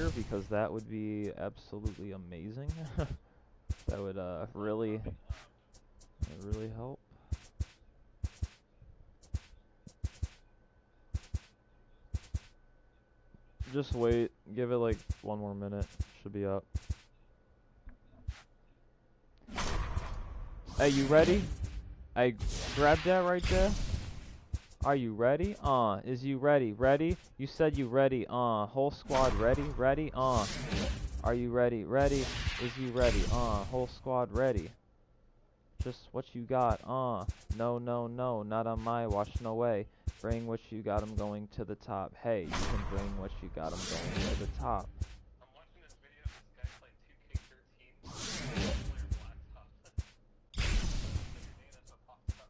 here because that would be absolutely amazing. That would really help. Just wait, give it like 1 more minute. Should be up. Hey, you ready? I grabbed that right there. Are you ready? Is you ready? Ready? You said you ready. Whole squad ready? Ready? Are you ready? Ready? Is you ready? Whole squad ready. Just what you got? No, no, no, not on my watch, no way. Bring what you got, I'm going to the top. Hey, you can bring what you got, I'm going to the top. I'm watching this video of this guy playing 2K13 player Blacktop. That's what pops up.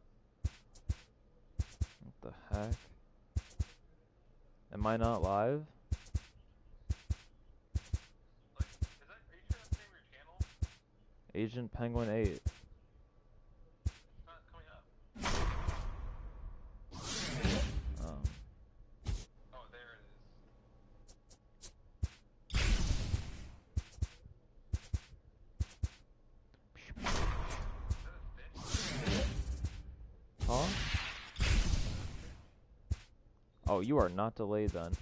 What the heck? Am I not live? Like, are you sure that's the name of your channel? Agent Penguin 8. It's not coming up. Oh, there it is. Is that a fish? Huh? Oh, you are not delayed then.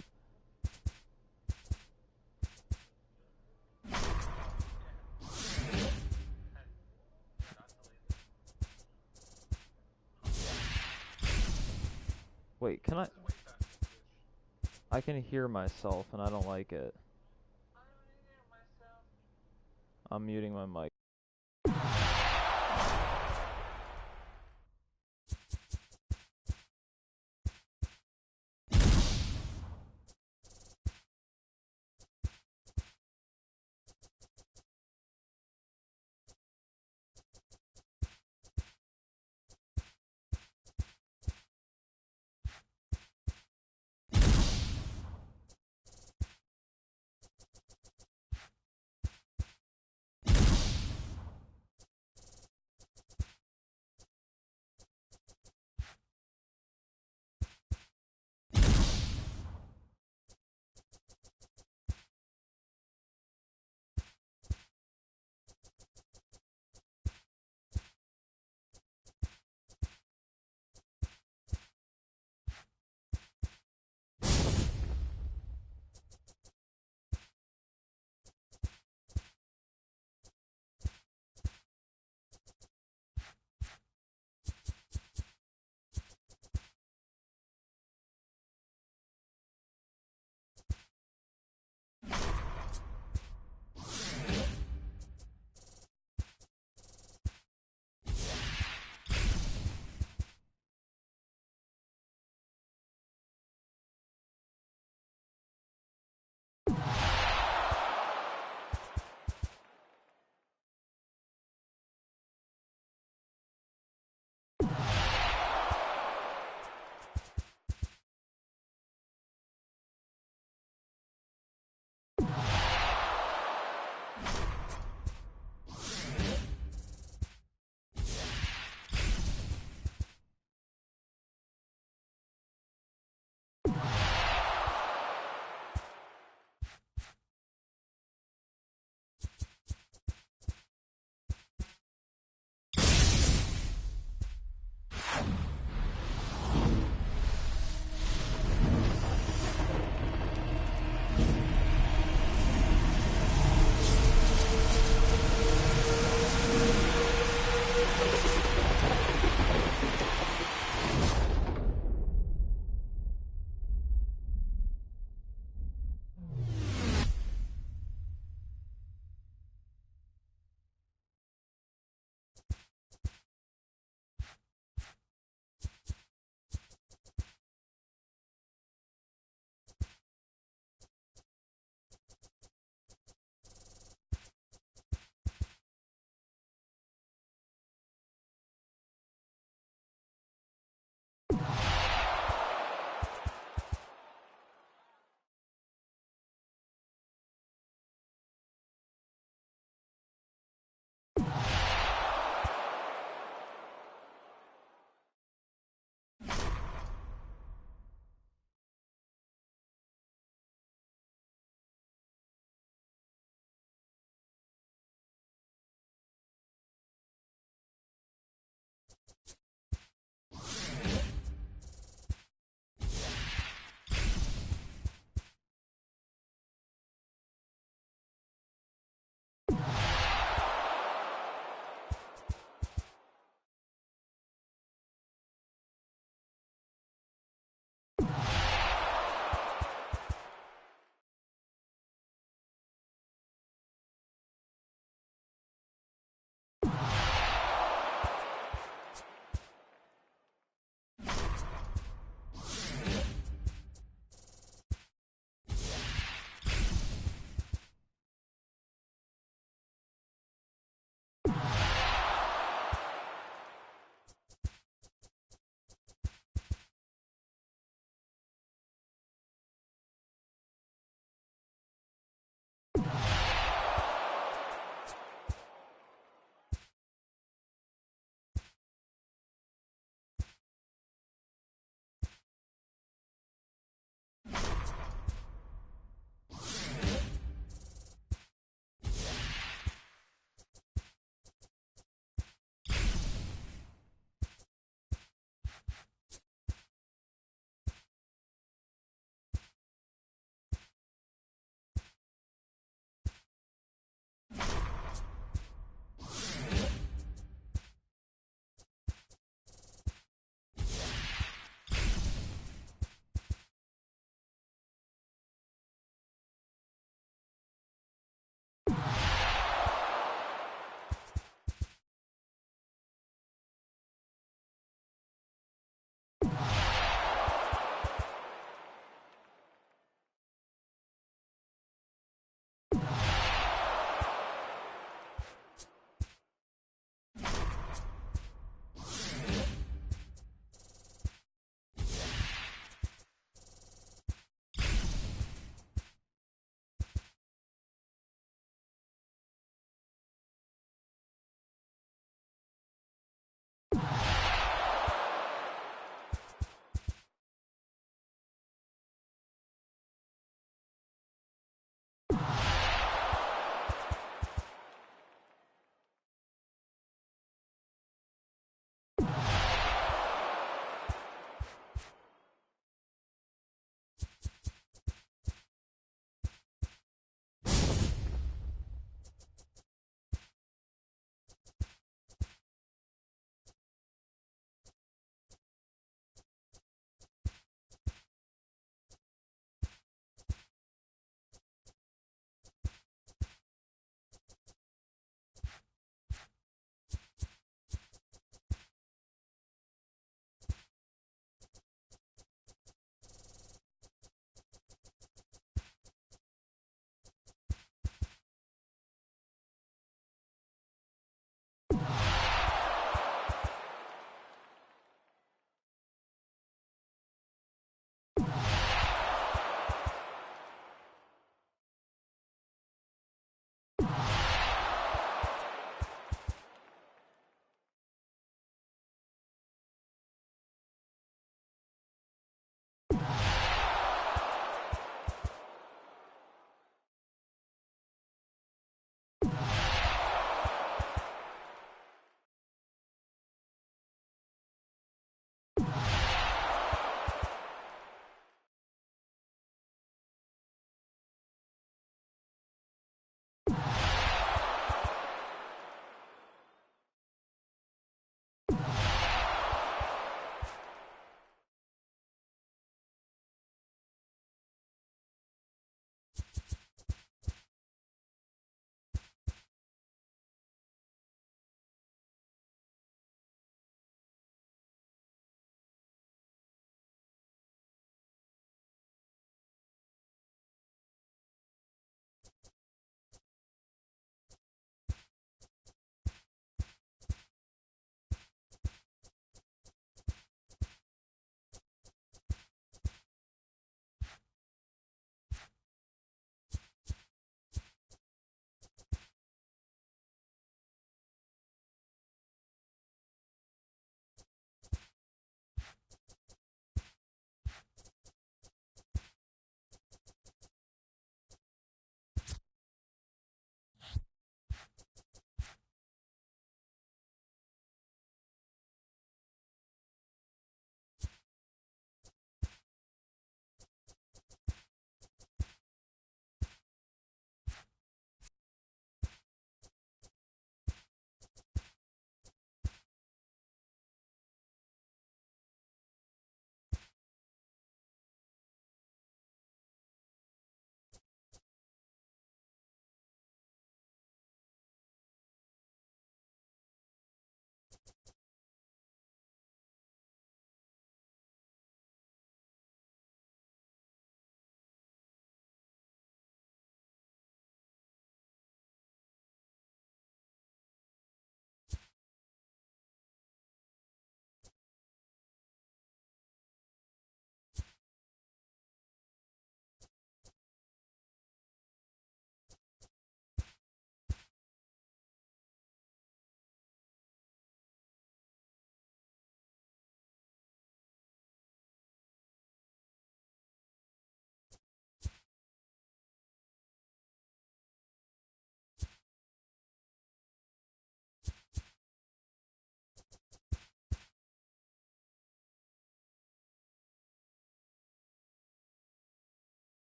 Wait, can I can hear myself and I don't like it. I'm muting my mic.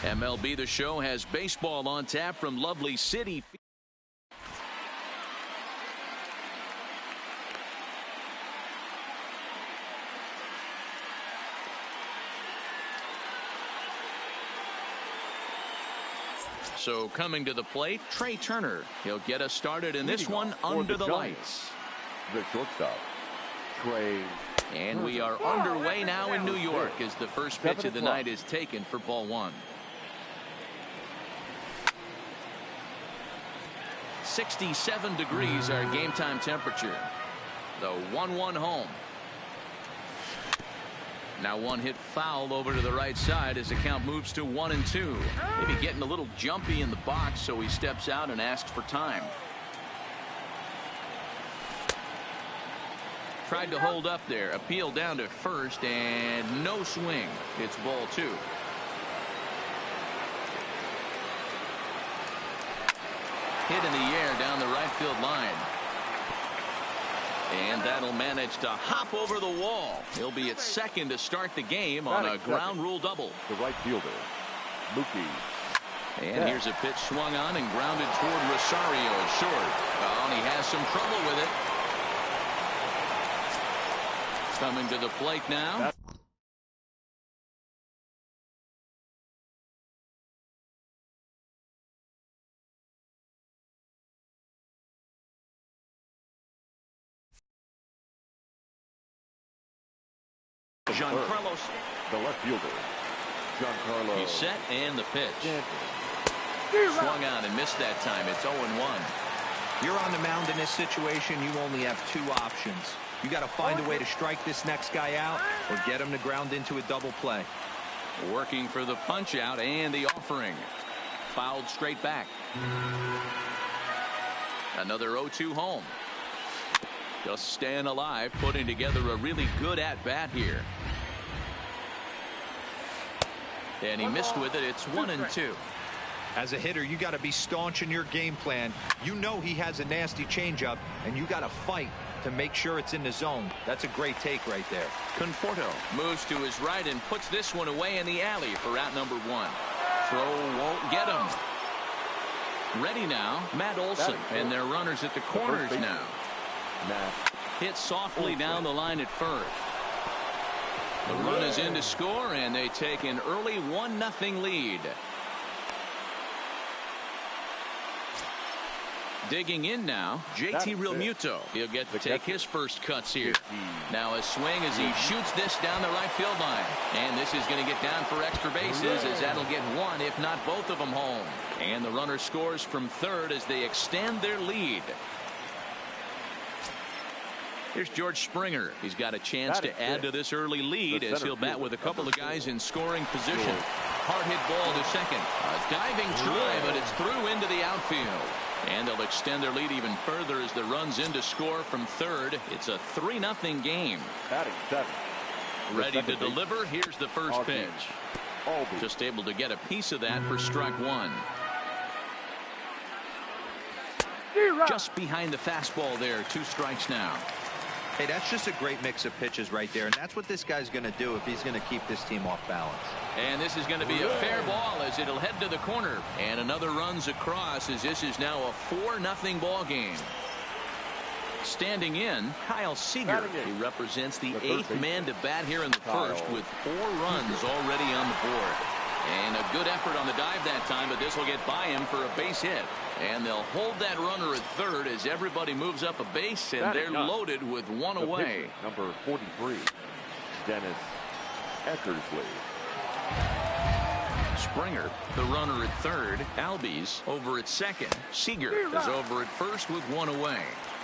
MLB The Show has baseball on tap from lovely City. So coming to the plate, Trey Turner. He'll get us started in this one under the lights. The shortstop, Trey. And we are underway now in New York as the first pitch of the night is taken for ball one. 67 degrees our game time temperature. The 1-1 home. Now one hit foul over to the right side as the count moves to 1-2. Maybe getting a little jumpy in the box, so he steps out and asks for time. Tried to hold up there. Appeal down to first and no swing. It's ball two. Hit in the air down the right field line. And that'll manage to hop over the wall. He'll be at second to start the game on a ground rule double. The right fielder, Mookie. And here's a pitch swung on and grounded toward Rosario short. Oh, and he has some trouble with it. Coming to the plate now. Giancarlo. The left fielder, Giancarlo. He's set and the pitch. Swung on and missed that time. It's 0-1. You're on the mound in this situation. You only have two options. You got to find a way to strike this next guy out or get him to ground into a double play. Working for the punch out and the offering. Fouled straight back. Another 0-2 home. Just staying alive, putting together a really good at-bat here. And he missed with it. It's 1-2. As a hitter, you got to be staunch in your game plan. You know he has a nasty changeup, and you got to fight to make sure it's in the zone. That's a great take right there. Conforto moves to his right and puts this one away in the alley for out number one. Throw won't get him. Ready now, Matt Olson, and their runners at the corners now. Hit softly down the line at first. The run is in to score, and they take an early 1-0 lead. Digging in now, JT Realmuto. He'll get to take his first cuts here. Now a swing as he shoots this down the right field line. And this is going to get down for extra bases as that'll get one, if not both of them home. And the runner scores from third as they extend their lead. Here's George Springer. He's got a chance to add to this early lead as he'll bat with a couple of guys in scoring position. Hard hit ball to second. A diving try, but it's through into the outfield. And they'll extend their lead even further as the runs in to score from third. It's a 3-0 game. Ready to deliver. Here's the first pitch. Just able to get a piece of that for strike one. Just behind the fastball there. 2 strikes now. Hey, that's just a great mix of pitches right there, and that's what this guy's going to do if he's going to keep this team off balance. And this is going to be a fair ball as it'll head to the corner. And another runs across as this is now a 4-0 ball game. Standing in, Kyle Seager. He represents the 8th man to bat here in the first with 4 runs already on the board. And a good effort on the dive that time, but this will get by him for a base hit. And they'll hold that runner at third as everybody moves up a base, and they're loaded with one away. Number 43, Dennis Eckersley. Springer, the runner at third. Albies over at second. Seager is over at first with one away.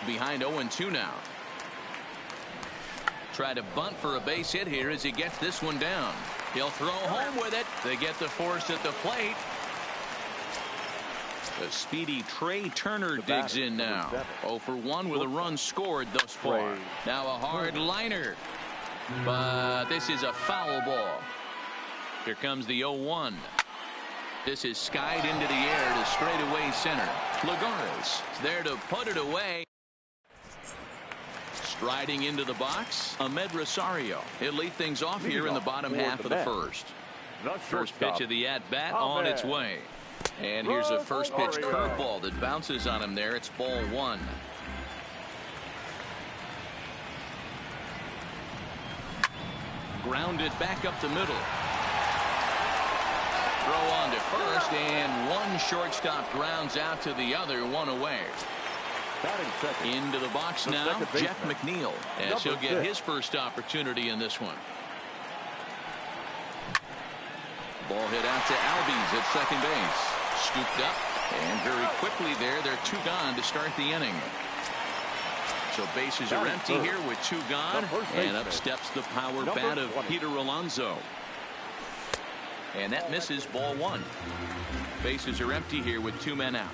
Behind 0-2 now. Try to bunt for a base hit here as he gets this one down. He'll throw home with it. They get the force at the plate. The speedy Trey Turner digs in now. 0 for 1 with a run scored thus far. Now a hard liner. But this is a foul ball. Here comes the 0-1. This is skied into the air to straightaway center. Lagares there to put it away. Striding into the box, Ahmed Rosario. He'll lead things off here in the bottom half of the first. The First shortstop. pitch of the at-bat on its way. And here's a first pitch curveball that bounces on him there. It's ball 1. Grounded back up the middle. Throw on to first, and one shortstop grounds out to the other, one away. Into the box now, Jeff McNeil, as he'll get his first opportunity in this one. Ball hit out to Albies at second base. Scooped up, and very quickly they're 2 gone to start the inning. So bases are empty here with 2 gone, and up steps the power bat of Peter Alonso. And that misses, ball 1. Bases are empty here with 2 men out.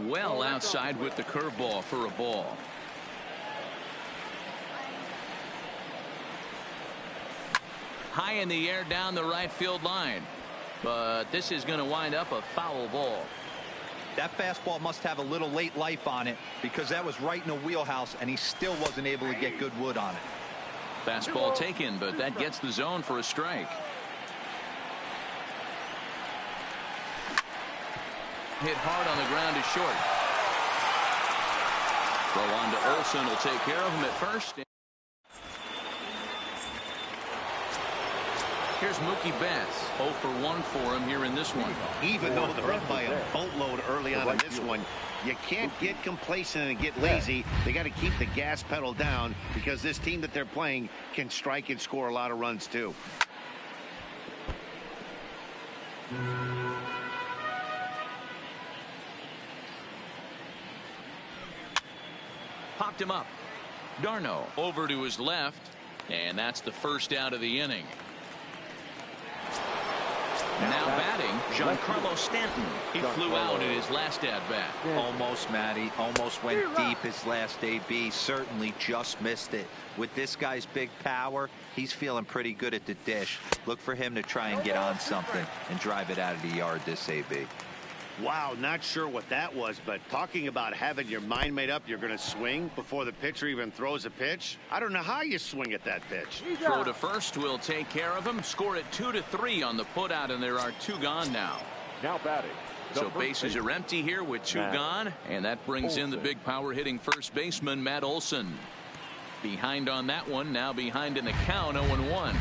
Well outside with the curveball for a ball. High in the air down the right field line. But this is going to wind up a foul ball. That fastball must have a little late life on it, because that was right in the wheelhouse, and he still wasn't able to get good wood on it. Fastball taken, but that gets the zone for a strike. Hit hard on the ground is short. Throw on to Olsen will take care of him at first. Here's Mookie Betts. 0 for 1 for him here in this one. Even though they're up by a boatload early on in this one, you can't get complacent and get lazy. They got to keep the gas pedal down, because this team that they're playing can strike and score a lot of runs too. Popped him up. Darno over to his left, and that's the first out of the inning. Now batting, Giancarlo Stanton. He flew out in his last at-bat. Almost, Matty. Almost went deep his last AB. Certainly just missed it. With this guy's big power, he's feeling pretty good at the dish. Look for him to try and get on something and drive it out of the yard this AB. Wow, not sure what that was, but talking about having your mind made up you're going to swing before the pitcher even throws a pitch. I don't know how you swing at that pitch. Throw to first will take care of him. Score it 2-3 on the putout, and there are 2 gone now. Now batting. So bases are empty here with 2 gone, and that brings in the big power hitting first baseman Matt Olson. Behind on that one, now behind in the count, 0-1.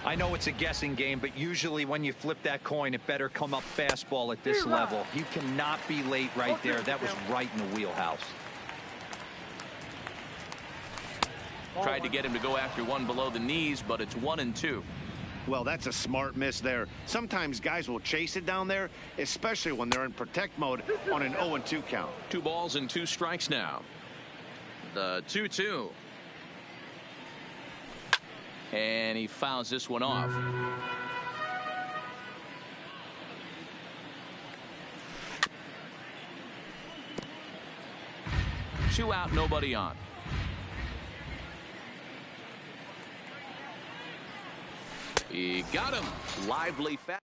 I know it's a guessing game, but usually when you flip that coin, it better come up fastball at this level. You cannot be late right there. That was right in the wheelhouse. Tried to get him to go after one below the knees, but it's 1-2. Well, that's a smart miss there. Sometimes guys will chase it down there, especially when they're in protect mode on an 0-2 count. 2 balls and 2 strikes now. The 2-2. And he fouls this one off. Two out, nobody on. He got him. Lively fast.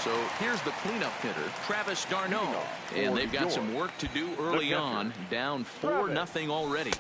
So here's the cleanup hitter, Travis d'Arnaud. And they've got some work to do early on. Down 4-0 already.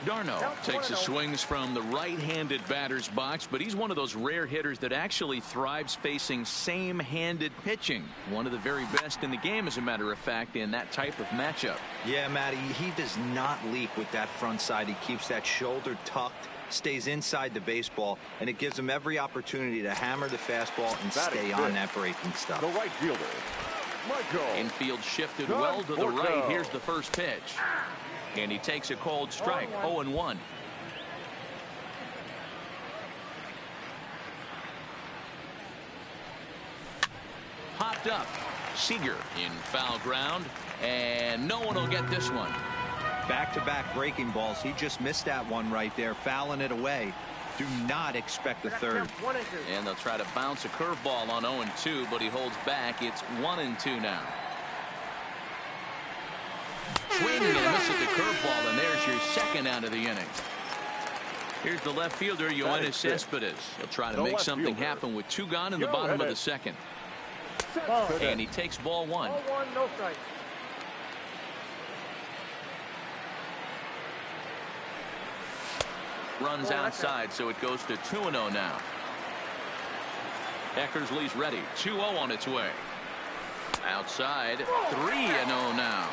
d'Arnaud takes his swings from the right-handed batter's box, but he's one of those rare hitters that actually thrives facing same-handed pitching. One of the very best in the game, as a matter of fact, in that type of matchup. Yeah, Matty, he does not leak with that front side. He keeps that shoulder tucked, stays inside the baseball, and it gives him every opportunity to hammer the fastball and stay on that breaking stuff. The right fielder, Michael. Infield shifted well to the right. Here's the first pitch. And he takes a cold strike. 0-1. Popped up. Seager in foul ground. And no one will get this one. Back-to-back breaking balls. He just missed that one right there, fouling it away. Do not expect the third. And they'll try to bounce a curveball on 0-2, but he holds back. It's 1-2 now. Swing and a miss at the curveball, and there's your second out of the inning. Here's the left fielder, Yoenis Cespedes. He'll try to make something happen with 2 gone in the bottom of the second. And he takes ball 1. Runs outside, so it goes to 2-0 now. Eckersley's ready. 2-0 on its way. Outside, 3-0 now.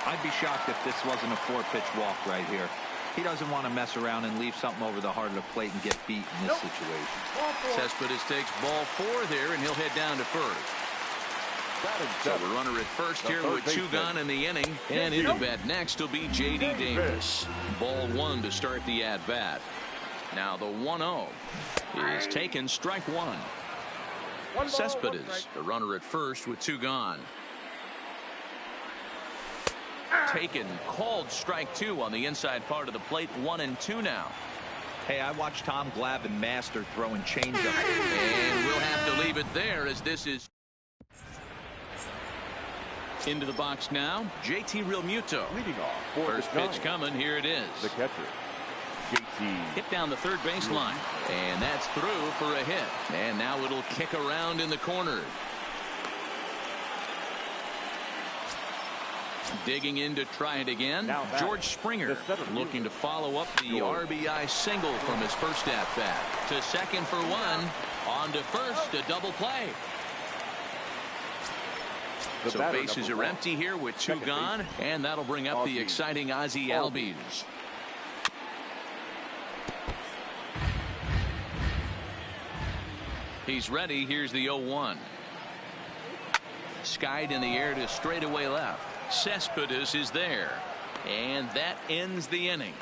I'd be shocked if this wasn't a 4-pitch walk right here. He doesn't want to mess around and leave something over the heart of the plate and get beat in this situation. Cespedes takes ball 4 there, and he'll head down to first. So the runner at first here with 2 gone in the inning. And in the bat next will be J.D. Davis. Ball 1 to start the at-bat. Now the 1-0 is taken, strike 1. Cespedes, the runner at first with 2 gone. Taken, called strike 2 on the inside part of the plate. 1-2 now. Hey, I watched Tom Glavine master throwing changeup. And we'll have to leave it there as this is into the box now. JT Realmuto. Leading off. First pitch coming. Here it is. The catcher, JT. Hit down the third baseline. And that's through for a hit. And now it'll kick around in the corner. Digging in to try it again. George Springer looking to follow up the RBI single from his first at-bat. To second for 1. On to first, a double play. So bases are empty here with 2 gone. And that'll bring up the exciting Ozzie Albies. He's ready. Here's the 0-1. Skied in the air to straightaway left. Cespedes is there. And that ends the inning.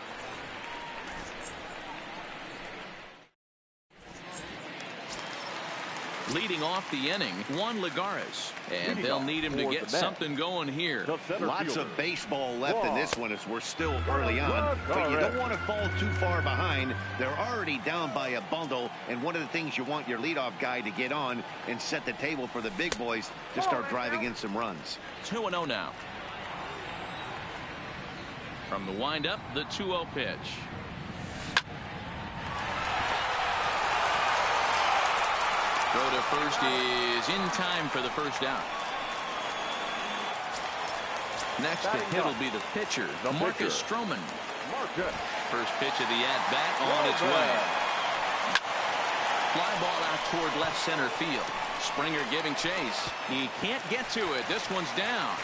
Leading off the inning, Juan Lagares. And they'll need him to get something going here. Lots of baseball left in this one as we're still early on. But you don't want to fall too far behind. They're already down by a bundle. And one of the things you want your leadoff guy to get on and set the table for the big boys to start driving in some runs. 2-0 now. From the windup, the 2-0 pitch. Throw to first is in time for the first out. Next to hit will be the pitcher, Marcus Stroman. First pitch of the at-bat on its way. Fly ball out toward left center field. Springer giving chase. He can't get to it. This one's down.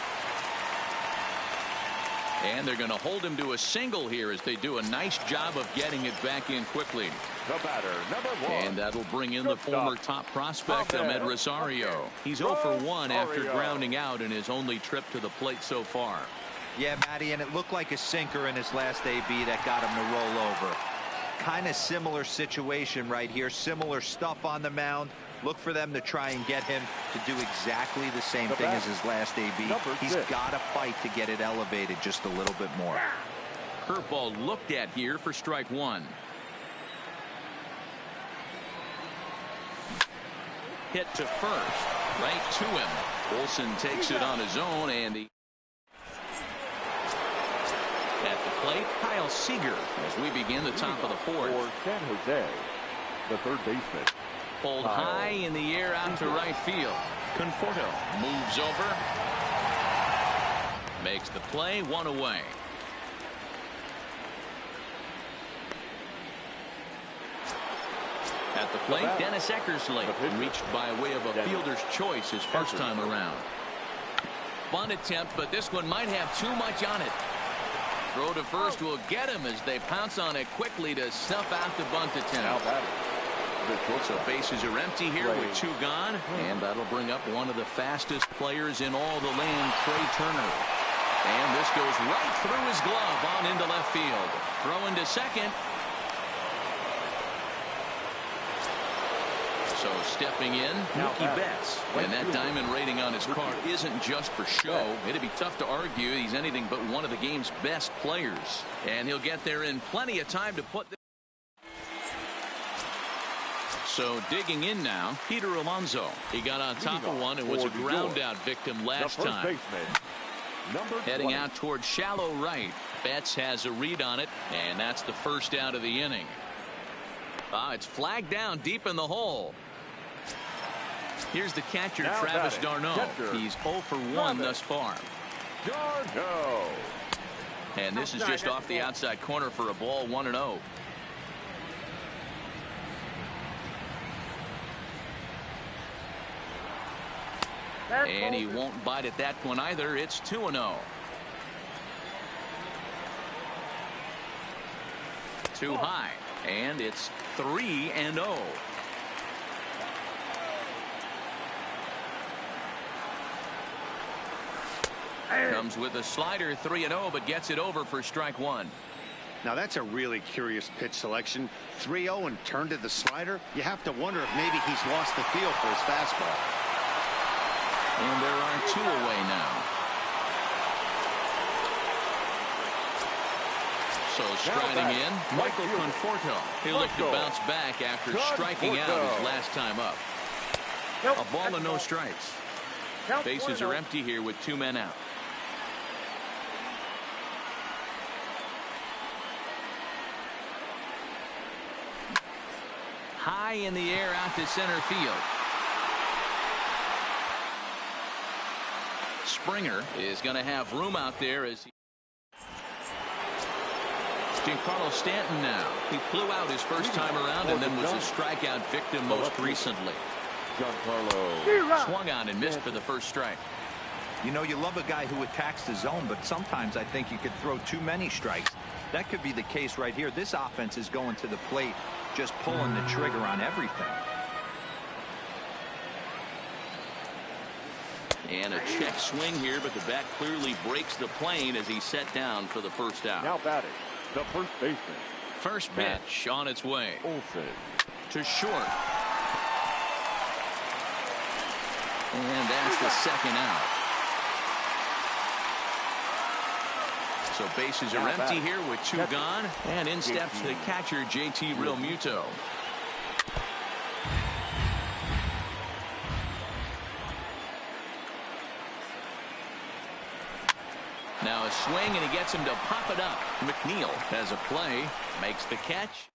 And they're going to hold him to a single here as they do a nice job of getting it back in quickly. The batter, number 1. And that'll bring in the former top prospect, Ahmed Rosario. He's 0 for 1 after grounding out in his only trip to the plate so far. Yeah, Matty, and it looked like a sinker in his last AB that got him to roll over. Kind of similar situation right here. Similar stuff on the mound. Look for them to try and get him to do exactly the same thing as his last AB. He's got to fight to get it elevated just a little bit more. Curveball looked at here for strike 1. Hit to first, right to him. Olsen takes it on his own, and at the plate, Kyle Seager as we begin the top of the 4th. For San Jose, the third baseman. Pulled high in the air out to right field. Conforto moves over. Makes the play, 1 away. At the plate, Dennis Eckersley reached by way of a fielder's choice his first time around. Bunt attempt, but this one might have too much on it. Throw to first will get him as they pounce on it quickly to snuff out the bunt attempt. So bases are empty here with 2 gone, and that'll bring up one of the fastest players in all the land, Trey Turner. And this goes right through his glove on into left field. Throw into second. So stepping in, Mookie Betts. And that diamond rating on his car isn't just for show. It'd be tough to argue he's anything but one of the game's best players. And he'll get there in plenty of time to put this. So digging in now, Peter Alonso. He got on top of one and was a ground out victim last time. Heading out toward shallow right. Betts has a read on it, and that's the first out of the inning. It's flagged down deep in the hole. Here's the catcher, Travis d'Arnaud. He's 0 for 1 thus far. And this is just off the outside corner for a ball, 1-0. And he won't bite at that one either. It's 2-0. 2 high, and it's 3-0. Comes with a slider, 3-0, but gets it over for strike one. Now that's a really curious pitch selection. 3-0 and turned to the slider. You have to wonder if maybe he's lost the feel for his fastball. And there are 2 away now. So striding in, Michael Conforto. He'll look to bounce back after striking out his last time up. A ball and no strikes. Bases are empty here with 2 men out. High in the air out to center field. Springer is going to have room out there as he... Giancarlo Stanton now. He flew out his first time around and then was a strikeout victim most recently. Giancarlo Swung on and missed for the first strike. You know, you love a guy who attacks the zone, but sometimes I think you could throw too many strikes. That could be the case right here. This offense is going to the plate, just pulling the trigger on everything. And a check swing here, but the bat clearly breaks the plane as he's set down for the first out. now batting the first baseman. First pitch on its way. Olsen. To short. And that's the second out. So bases are empty here with 2 gone. And in steps the catcher, JT Realmuto. Now a swing, and he gets him to pop it up. McNeil has a play, makes the catch.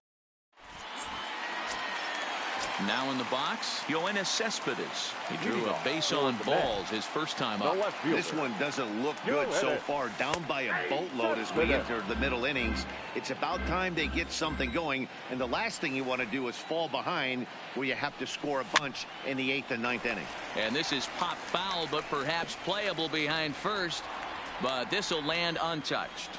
Now in the box, Yoenis Cespedes. He drew a base on balls his first time up. This one doesn't look good so far. Down by a boatload as we enter the middle innings. It's about time they get something going. And the last thing you want to do is fall behind where you have to score a bunch in the 8th and 9th inning. And this is pop foul, but perhaps playable behind first. But this will land untouched.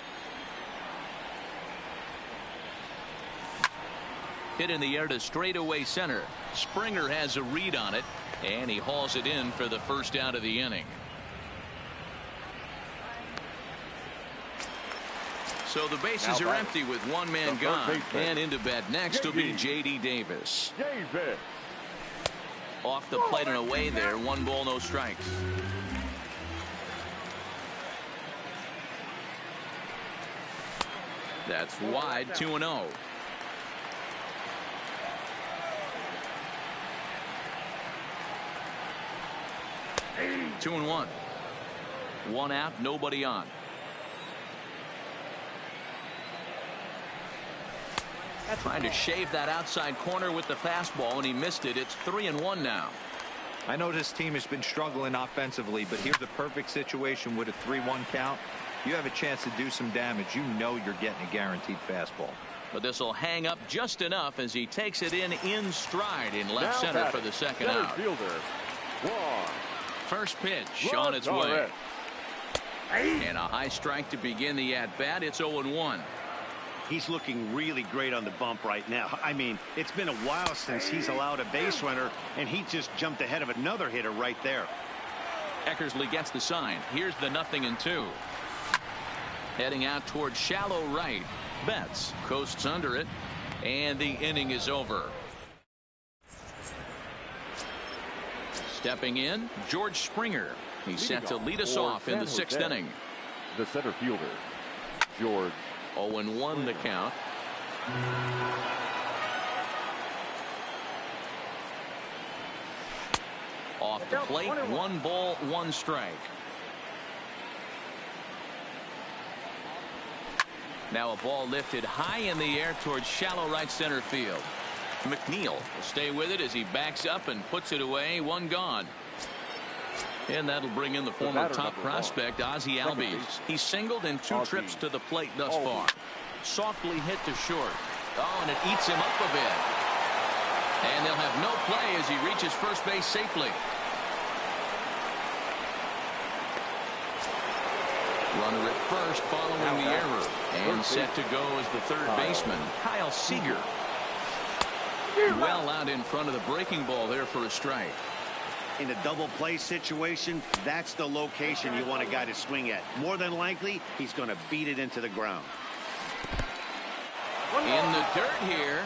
Hit in the air to straightaway center. Springer has a read on it, and he hauls it in for the first out of the inning. So the bases are empty with 1 man gone. And into bat next will be J.D. Davis. Off the plate and away there. 1 ball, no strikes. That's wide, 2-0. 2-1. 1 out, nobody on. Trying to shave that outside corner with the fastball, and he missed it. It's 3-1 now. I know this team has been struggling offensively, but here's a perfect situation with a 3-1 count. You have a chance to do some damage. You know you're getting a guaranteed fastball. But this will hang up just enough as he takes it in stride in left center for the second out. First pitch on its way. And a high strike to begin the at-bat. It's 0-1. He's looking really great on the bump right now. I mean, it's been a while since he's allowed a base runner, and he just jumped ahead of another hitter right there. Eckersley gets the sign. Here's the 0-2. Heading out towards shallow right. Betts coasts under it, and the inning is over. Stepping in, George Springer. He's set to lead us off in the 6th inning. The center fielder, George. 0-1 the count. Off the plate, 1 ball, 1 strike. Now a ball lifted high in the air towards shallow right center field. McNeil will stay with it as he backs up and puts it away. 1 gone. And that'll bring in the former top prospect, Ozzie Albies. He's singled in 2 trips to the plate thus far. Softly hit to short. Oh, and it eats him up a bit. And they'll have no play as he reaches first base safely. Runner at first following the error. And set to go as the third baseman, Kyle Seager. Well out in front of the breaking ball there for a strike. In a double play situation, that's the location you want a guy to swing at. More than likely, he's going to beat it into the ground. In the dirt here.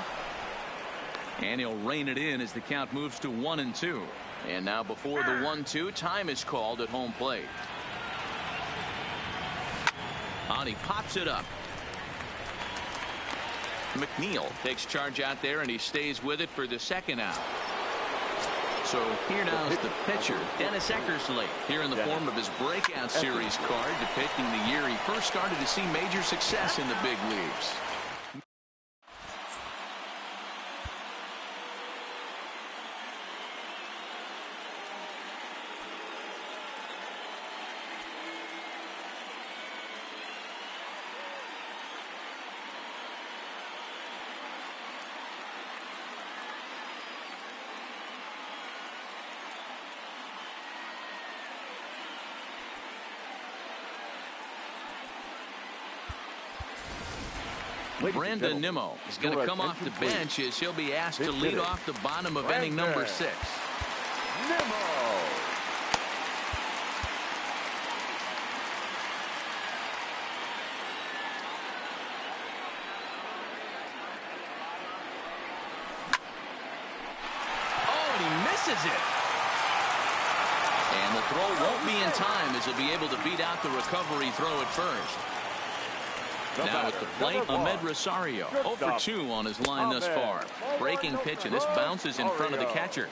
And he'll rein it in as the count moves to 1-2. And now before the 1-2, time is called at home plate. On he pops it up. McNeil takes charge out there, and he stays with it for the second out. So here now is the pitcher, Dennis Eckersley, here in the form of his breakout series card, depicting the year he first started to see major success in the big leagues. Brandon Nimmo is going to come off the bench as he'll be asked to lead off the bottom of inning number 6. Nimmo. Oh, and he misses it. And the throw won't be in time as he'll be able to beat out the recovery throw at first. Now at the plate, Ahmed Rosario, 0 for 2 on his line thus far. Breaking pitch, and this bounces in front of the catcher.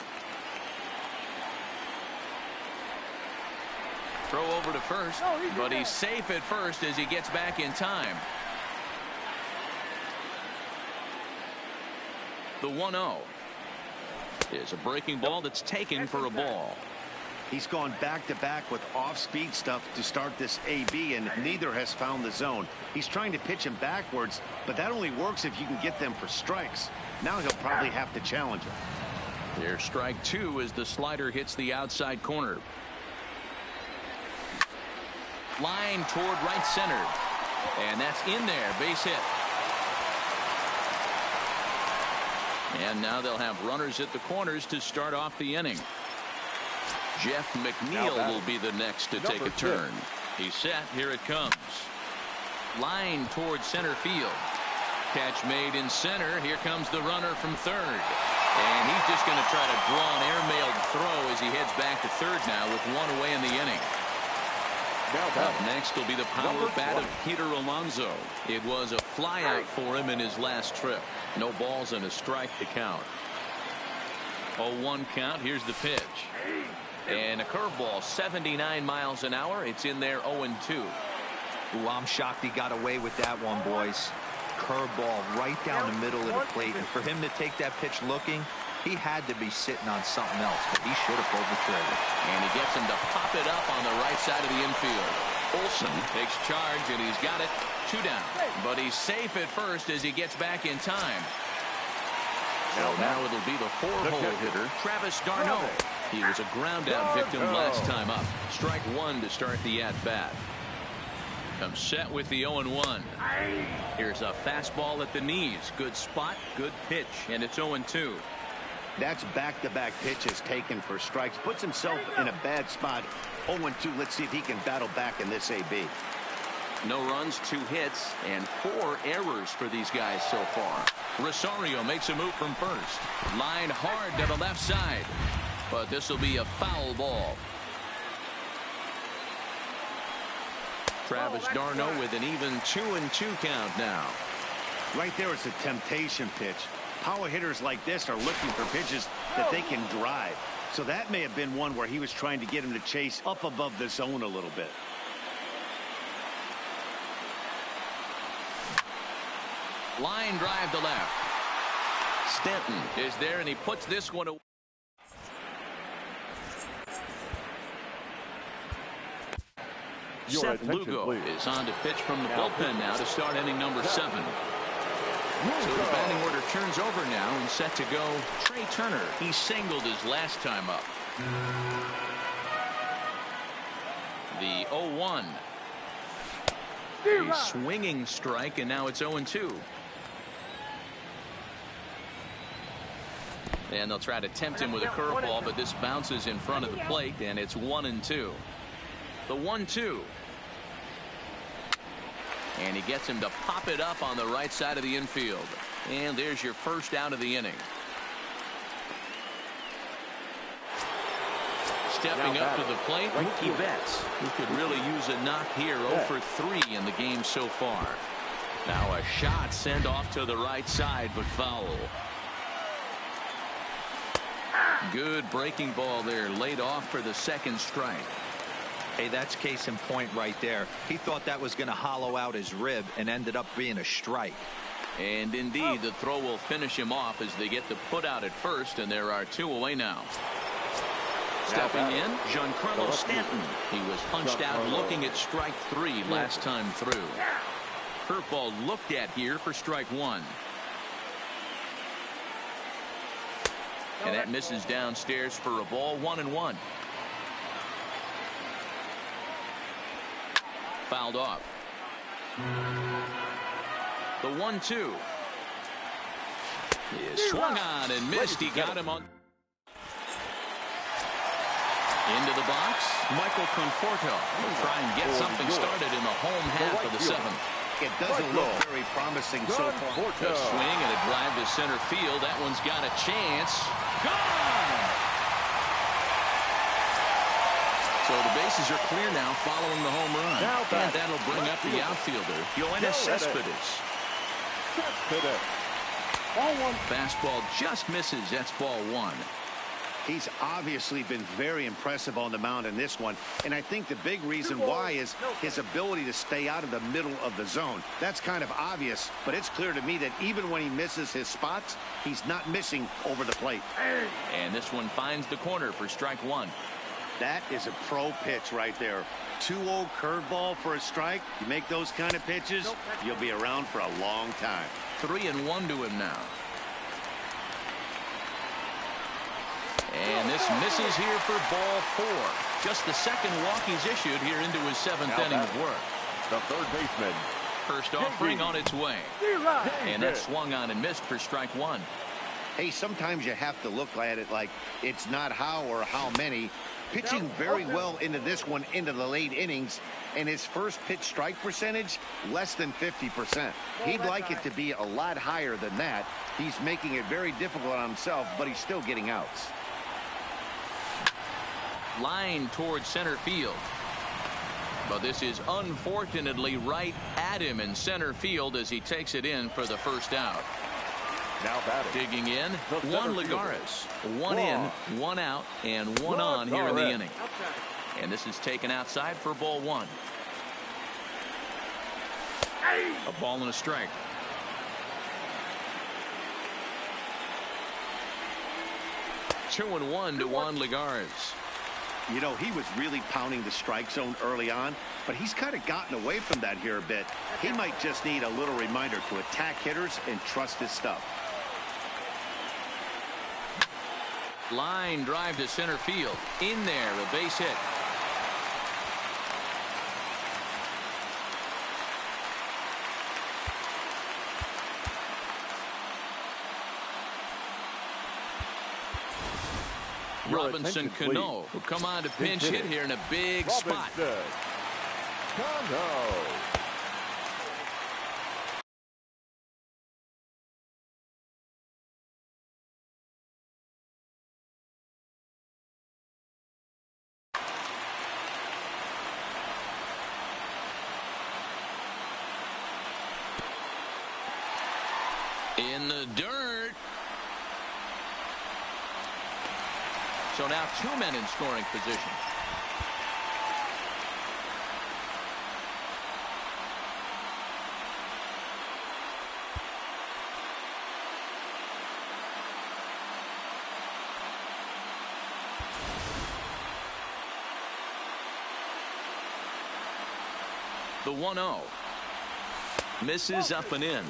Throw over to first, but he's safe at first as he gets back in time. The 1-0 is a breaking ball that's taken for a ball. He's gone back-to-back with off-speed stuff to start this AB, and neither has found the zone. He's trying to pitch him backwards, but that only works if you can get them for strikes. Now he'll probably have to challenge him. Here's strike 2 as the slider hits the outside corner. Line toward right center. And that's in there. Base hit. And now they'll have runners at the corners to start off the inning. Jeff McNeil will be the next to take a turn. He's set. Here it comes. Line towards center field. Catch made in center. Here comes the runner from third. And he's just going to try to draw an airmailed throw as he heads back to third now with one away in the inning. Up next will be the power bat of Peter Alonso. It was a flyout for him in his last trip. No balls and a strike to count. 0-1 count. Here's the pitch. And a curveball, 79 miles an hour. It's in there 0-2. Ooh, I'm shocked he got away with that one, boys. Curveball right down the middle of the plate. And for him to take that pitch looking, he had to be sitting on something else, but he should have pulled the trigger. And he gets him to pop it up on the right side of the infield. Olsen takes charge, and he's got it 2 down. But he's safe at first as he gets back in time. So now it'll be the 4-hole hitter, Travis d'Arnaud. He was a ground-out victim last time up. Strike 1 to start the at-bat. Comes set with the 0-1. Here's a fastball at the knees. Good spot, good pitch, and it's 0-2. That's back-to-back pitches taken for strikes. Puts himself in a bad spot. 0-2. Let's see if he can battle back in this AB. No runs, 2 hits, and 4 errors for these guys so far. Rosario makes a move from first. Line hard to the left side. But this will be a foul ball. Travis d'Arnaud with an even 2-2 count now. Right there, it's a temptation pitch. Power hitters like this are looking for pitches that they can drive. So that may have been one where he was trying to get him to chase up above the zone a little bit. Line drive to left. Stanton is there, and he puts this one away. Seth Lugo is on to pitch from the bullpen now to start inning number 7. So the batting order turns over now and set to go Trey Turner. He singled his last time up. The 0-1. A swinging strike, and now it's 0-2. And they'll try to tempt him with a curveball, but this bounces in front of the plate, and it's 1-2. The 1-2. And he gets him to pop it up on the right side of the infield. And there's your first out of the inning. Stepping up to the plate, Mookie Betts, who could really use a knock here. 0 for 3 in the game so far. Now a shot sent off to the right side, but foul. Good breaking ball there, laid off for the second strike. Hey, that's case in point right there. He thought that was going to hollow out his rib and ended up being a strike. And indeed, the throw will finish him off as they get the put out at first, and there are 2 away now. Stepping in, Giancarlo Stanton. He was punched out looking at strike 3 last time through. Curveball looked at here for strike 1. And that misses downstairs for a ball. 1-1. Fouled off. The 1-2 is swung on and missed. He got him on. Into the box, Michael Conforto will try and get something started in the home half of the 7th. It doesn't look very promising so far. A swing and a drive to center field. That one's got a chance. Gone! So the bases are clear now following the home run. And that'll bring up the outfielder, Yoenis Cespedes. Fastball just misses. That's ball 1. He's obviously been very impressive on the mound in this one, and I think the big reason why is his ability to stay out of the middle of the zone. That's kind of obvious, but it's clear to me that even when he misses his spots, he's not missing over the plate. And this one finds the corner for strike 1. That is a pro pitch right there. 2-0 curveball for a strike. You make those kind of pitches, you'll be around for a long time. 3-1 to him now. And this misses here for ball 4. Just the second walk he's issued here into his 7th inning of work. The third baseman. First offering on its way. And that swung on and missed for strike 1. Hey, sometimes you have to look at it like it's not how or how many. Pitching very well into this one into the late innings, and his first pitch strike percentage less than 50%. He'd like it to be a lot higher than that. He's making it very difficult on himself, but he's still getting outs. Line towards center field. But this is unfortunately right at him in center field as he takes it in for the first out. Now batting. Digging in, Juan Lagares. 1 in, 1 out, and 1 on here in the inning. And this is taken outside for ball 1. A ball and a strike. Two and 1 to Juan Lagares. You know, he was really pounding the strike zone early on, but he's kind of gotten away from that here a bit. He might just need a little reminder to attack hitters and trust his stuff. Line drive to center field. In there, a base hit. Robinson Cano will come on to pinch hit here in a big spot. In the dirt. So now 2 men in scoring position. The 1-0. Misses up and in.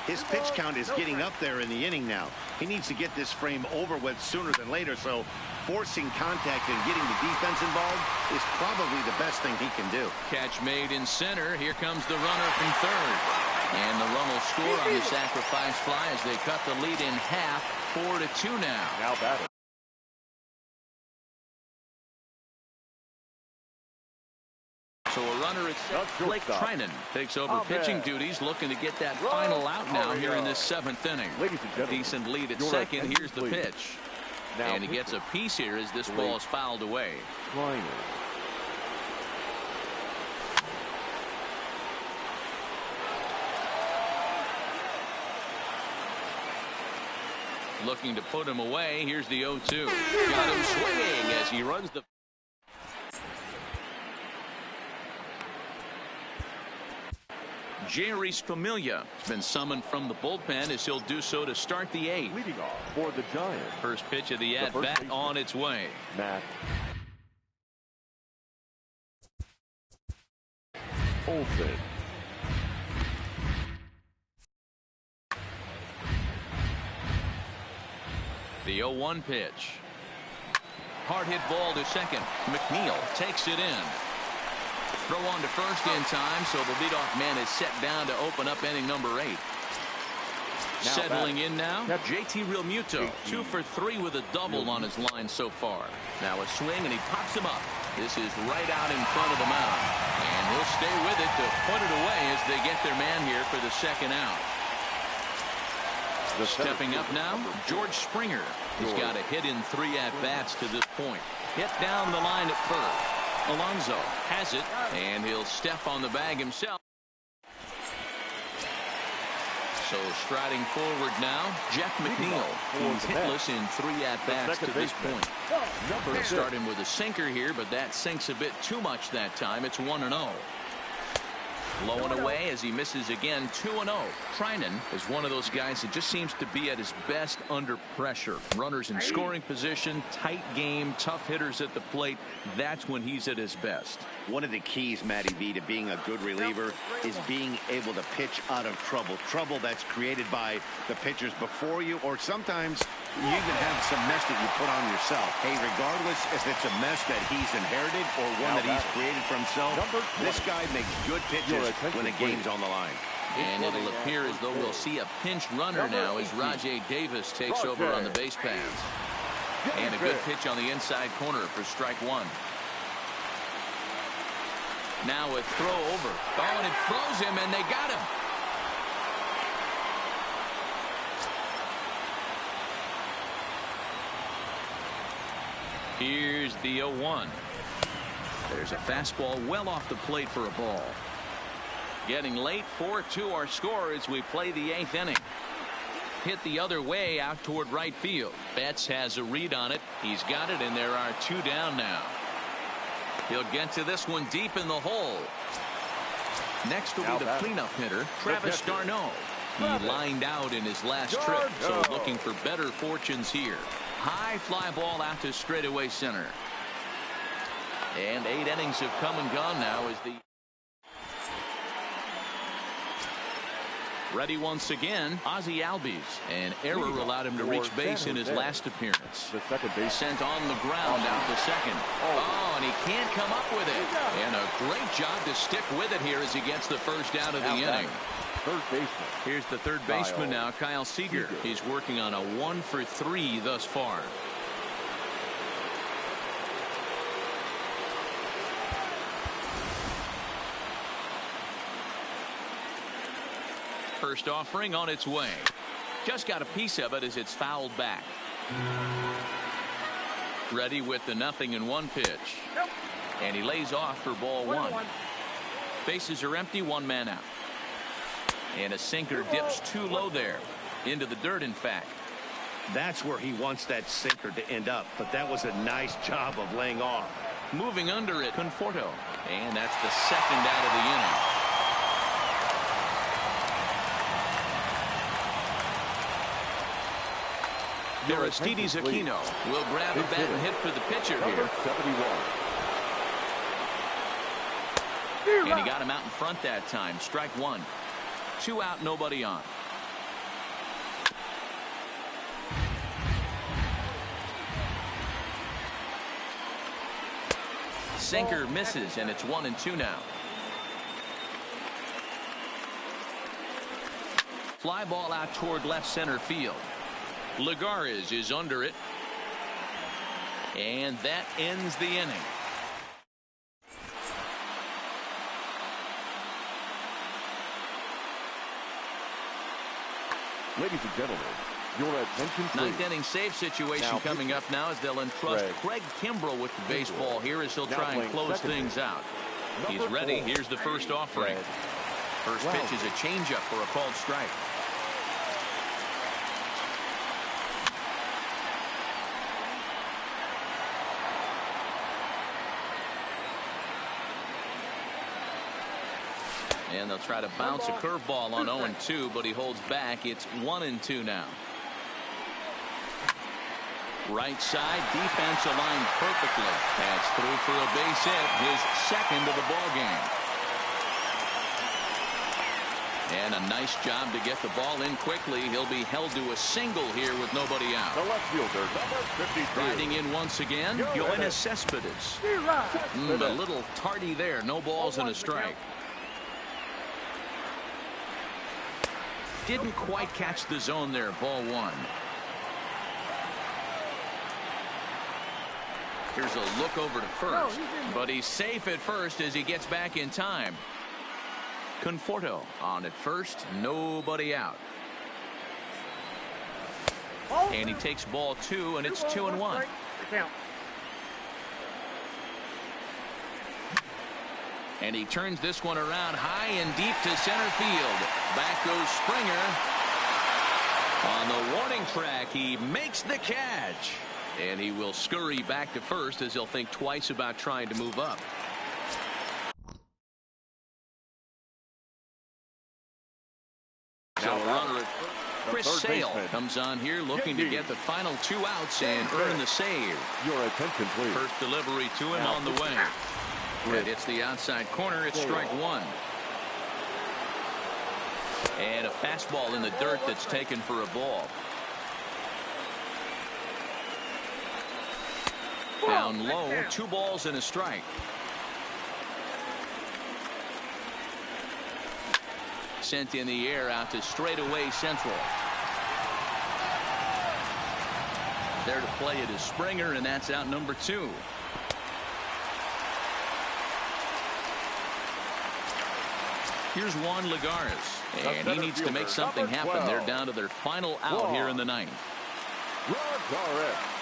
His pitch count is getting up there in the inning now. He needs to get this frame over with sooner than later, so forcing contact and getting the defense involved is probably the best thing he can do. Catch made in center. Here comes the runner from third. And the run will score on the sacrifice fly as they cut the lead in half, 4-2 now. Now batting. So a runner at second. Blake Trinan takes over pitching duties, looking to get that final out now here in this 7th inning. Decent lead at second. Here's the pitch. And he gets a piece here as this ball is fouled away. Looking to put him away. Here's the 0-2. Got him swinging as he runs the. Jerry Familia has been summoned from the bullpen as he'll do so to start the 8th. Leading off for the Giants. First pitch of the at-bat on its way. Matt Olson. The 0-1 pitch. Hard hit ball to second. McNeil takes it in. Throw on to first in time, so the leadoff man is set down to open up inning number 8. Settling in now, JT Realmuto, 2 for 3 with a double on his line so far. Now a swing, and he pops him up. This is right out in front of the mound. And he'll stay with it to put it away as they get their man here for the second out. Stepping up now, George Springer. He's got a hit in 3 at-bats to this point. Hit down the line at first. Alonso has it, and he'll step on the bag himself. So striding forward now, Jeff McNeil. He's hitless in 3 at-bats to this point. First start him with a sinker here, but that sinks a bit too much that time. It's 1-0. Low and away as he misses again, 2-0. Trinan is one of those guys that just seems to be at his best under pressure. Runners in scoring position, tight game, tough hitters at the plate. That's when he's at his best. One of the keys, Matty V, to being a good reliever is being able to pitch out of trouble. Trouble that's created by the pitchers before you, or sometimes you even have some mess that you put on yourself. Hey, regardless if it's a mess that he's inherited or one that he's created for himself, this guy makes good pitches when the game's on the line. And it'll appear as though we'll see a pinch runner now as Rajay Davis takes over on the base paths. And a good pitch on the inside corner for strike 1. Now a throw over. Oh, and it throws him, and they got him. Here's the 0-1. There's a fastball well off the plate for a ball. Getting late, 4-2 our score as we play the 8th inning. Hit the other way out toward right field. Betts has a read on it. He's got it, and there are 2 down now. He'll get to this one deep in the hole. Next will be the cleanup hitter, Travis d'Arnaud. He lined out in his last trip, so looking for better fortunes here. High fly ball out to straightaway center. And 8 innings have come and gone now as the ready once again, Ozzie Albies. An error allowed him to reach base in his last appearance. The second base Sent on the ground out to second. Oh, and he can't come up with it. And a great job to stick with it here as he gets the first out of the inning. Third baseman. Here's the third baseman now, Kyle Seager. He's working on a 1 for 3 thus far. First offering on its way. Just got a piece of it as it's fouled back. Ready with the 0-1 pitch. And he lays off for ball 1. Bases are empty, 1 man out. And a sinker dips too low there. Into the dirt, in fact. That's where he wants that sinker to end up, but that was a nice job of laying off. Moving under it, Conforto. And that's the second out of the inning. Aristides Aquino will grab a bat and hit for the pitcher here. 71. And he got him out in front that time. Strike 1. 2 out, nobody on. sinker misses, and it's 1-2 now. Fly ball out toward left center field. Lagares is under it. And that ends the inning. Ladies and gentlemen, your attention please. Ninth inning save situation Now, coming up now as they'll entrust Craig Kimbrell with the baseball here as he'll try and close things out. He's ready. Here's the first offering. First pitch is a changeup for a called strike. And they'll try to bounce a curveball on 0-2, but he holds back. It's 1-2 now. Right side, defense aligned perfectly. That's through for a base hit, his second of the ball game. And a nice job to get the ball in quickly. He'll be held to a single here with nobody out. The left fielder, number 52. Riding in once again, Yoenis Cespedes. A little tardy there. No balls and a strike. Didn't quite catch the zone there. Ball one. Here's a look over to first, but he's safe at first as he gets back in time. Conforto on at first, nobody out. And he takes ball two, and it's 2-1. And he turns this one around high and deep to center field. Back goes Springer. On the warning track, he makes the catch. And he will scurry back to first as he'll think twice about trying to move up. So a runner at Chris Sale comes on here looking to get the final 2 outs and earn the save. Your attention, please. First delivery to him on the way. It hits the outside corner. It's strike one. And a fastball in the dirt that's taken for a ball. Down low, 2 balls and a strike. Sent in the air out to straightaway central. There to play it is Springer, and that's out number 2. Here's Juan Lagares, and he needs to make something happen. They're down to their final out here in the ninth. Lagares.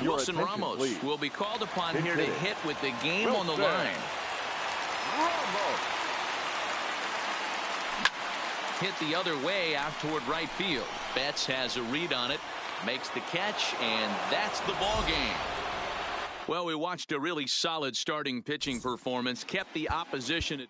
Wilson Ramos please. Will be called upon here to hit with the game on the line. Ramos. Hit the other way out toward right field. Betts has a read on it, makes the catch, and that's the ball game. Well, we watched a really solid starting pitching performance, kept the opposition at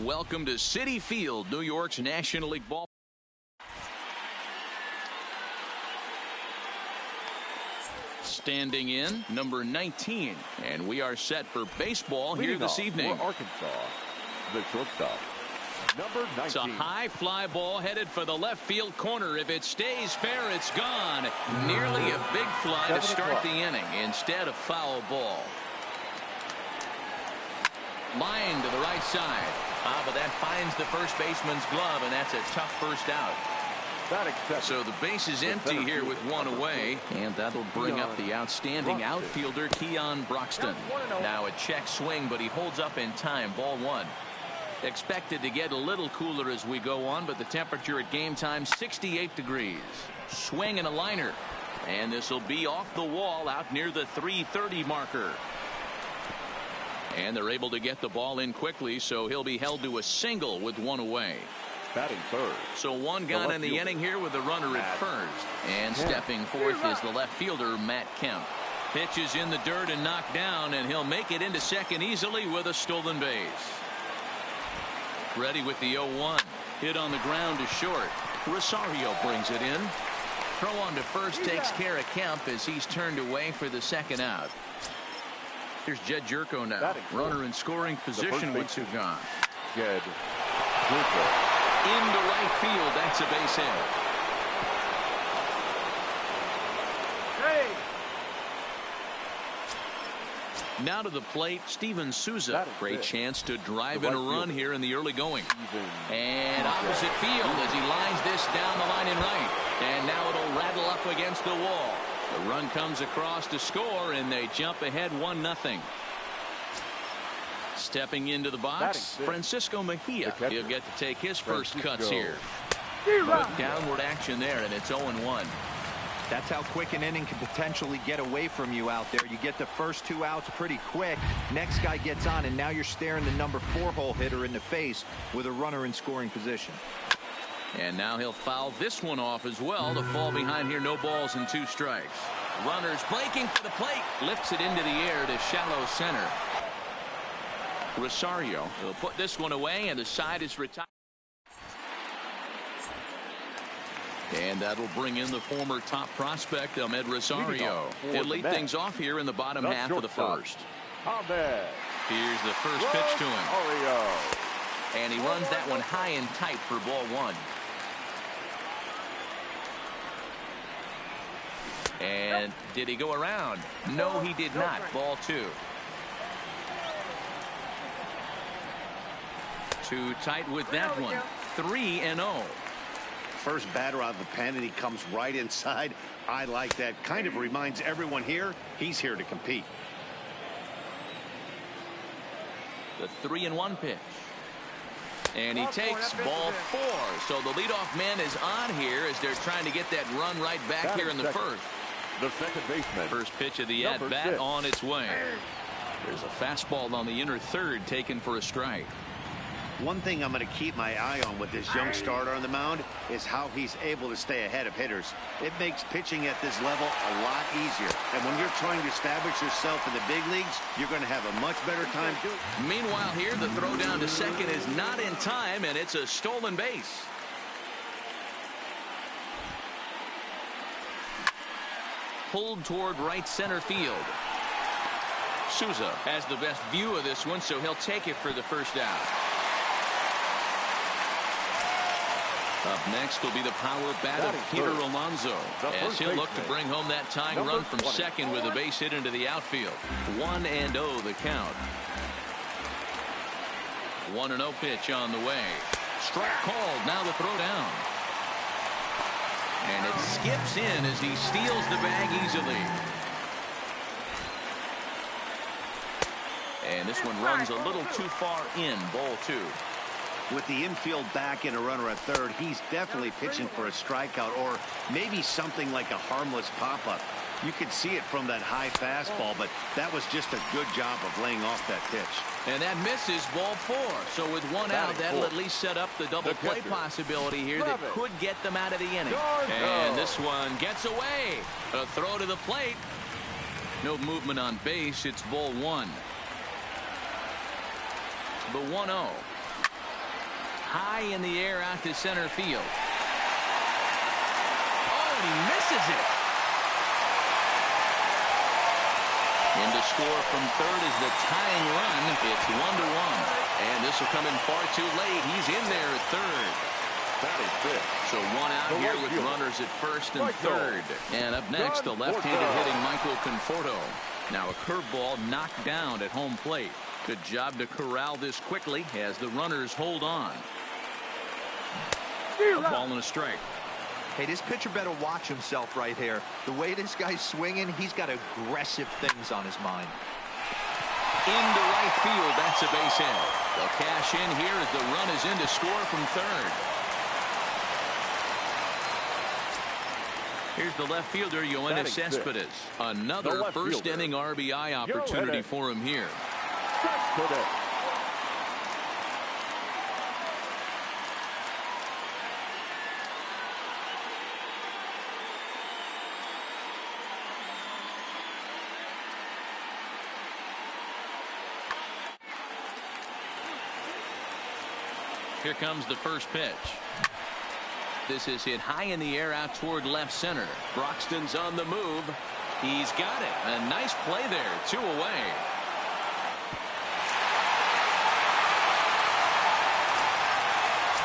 welcome to Citi Field, New York's National League ball. Standing in, number 19. And we are set for baseball here this evening. For Arkansas, the shortstop, number 19. It's a high fly ball headed for the left field corner. If it stays fair, it's gone. Nearly a big fly to start the inning. Instead, a foul ball. Line to the right side. But that finds the first baseman's glove, and that's a tough first out. So the base is empty here with one away, and that'll bring up the outstanding outfielder Keon Broxton. Now a check swing, but he holds up in time. Ball one. Expected to get a little cooler as we go on, but the temperature at game time 68 degrees. Swing and a liner, and this will be off the wall out near the 330 marker. And they're able to get the ball in quickly, so he'll be held to a single with one away. Batting third. So one gun in the inning here with the runner at first. And stepping forth is the left fielder, Matt Kemp. Pitch is in the dirt and knocked down, and he'll make it into second easily with a stolen base. Ready with the 0-1. Hit on the ground to short. Rosario brings it in. Throw on to first takes care of Kemp as he's turned away for the second out. Here's Jed Jerko now. Runner in scoring position with two gone. Jed Jerko. Into right field. That's a base hit. Now to the plate, Steven Souza. Great chance to drive in a run here in the early going. And opposite field as he lines this down the line in right. And now it'll rattle up against the wall. The run comes across to score, and they jump ahead 1-0. Stepping into the box, Francisco Mejia. He'll get to take his first cuts here. Good downward action there, and it's 0-1. That's how quick an inning can potentially get away from you out there. You get the first two outs pretty quick. Next guy gets on, and now you're staring the number 4-hole hitter in the face with a runner in scoring position. And now he'll foul this one off as well to fall behind here. No balls and 2 strikes. Runners breaking for the plate. Lifts it into the air to shallow center. Rosario will put this one away, and the side is retired. And that'll bring in the former top prospect, Ahmed Rosario. He'll lead things off here in the bottom half of the first. Here's the first pitch to him. And he runs that one high and tight for ball one. And did he go around? No, he did not. Ball two. Too tight with that one. 3-0. First batter out of the pen, and he comes right inside. I like that. Kind of reminds everyone here he's here to compete. The 3-1 pitch. And he takes ball 4. So the leadoff man is on here as they're trying to get that run right back here in the first. The second baseman. First pitch of the at-bat on its way. There's a fastball on the inner third taken for a strike. One thing I'm going to keep my eye on with this young starter on the mound is how he's able to stay ahead of hitters. It makes pitching at this level a lot easier. And when you're trying to establish yourself in the big leagues, you're going to have a much better time doing it. Meanwhile here, the throw down to second is not in time, and it's a stolen base. Pulled toward right center field. Souza has the best view of this one, so he'll take it for the first out. Up next will be the power bat of Peter Alonso, as he'll look to bring home that tying run from second with a base hit into the outfield. 1-0 the count. 1-0 pitch on the way. Strike called. Now the throw down. And it skips in as he steals the bag easily. And this one runs a little too far in. Ball two. With the infield back and a runner at third, he's definitely pitching for a strikeout or maybe something like a harmless pop-up. You could see it from that high fastball, but that was just a good job of laying off that pitch. And that misses ball 4. So with one out, that'll at least set up the double play possibility here that could get them out of the inning. And this one gets away. A throw to the plate. No movement on base. It's ball 1. The 1-0. High in the air out to center field. Oh, and he misses it. In to score from third is the tying run. It's 1-1. And this will come in far too late. He's in there at third. That is big. So one out The here right with fielder. runners at first and Right third. And up next, the left-handed Conforto. hitting Michael Conforto. Now a curveball knocked down at home plate. Good job to corral this quickly as the runners hold on. A ball and a strike. Hey, this pitcher better watch himself right here. The way this guy's swinging, he's got aggressive things on his mind. Into right field, that's a base hit. They'll cash in here as the run is in to score from third. Here's the left fielder, Yoenis Cespedes. Another first-inning RBI opportunity for him here. Here comes the first pitch. This is hit high in the air out toward left center. Broxton's on the move. He's got it. A nice play there. 2 away.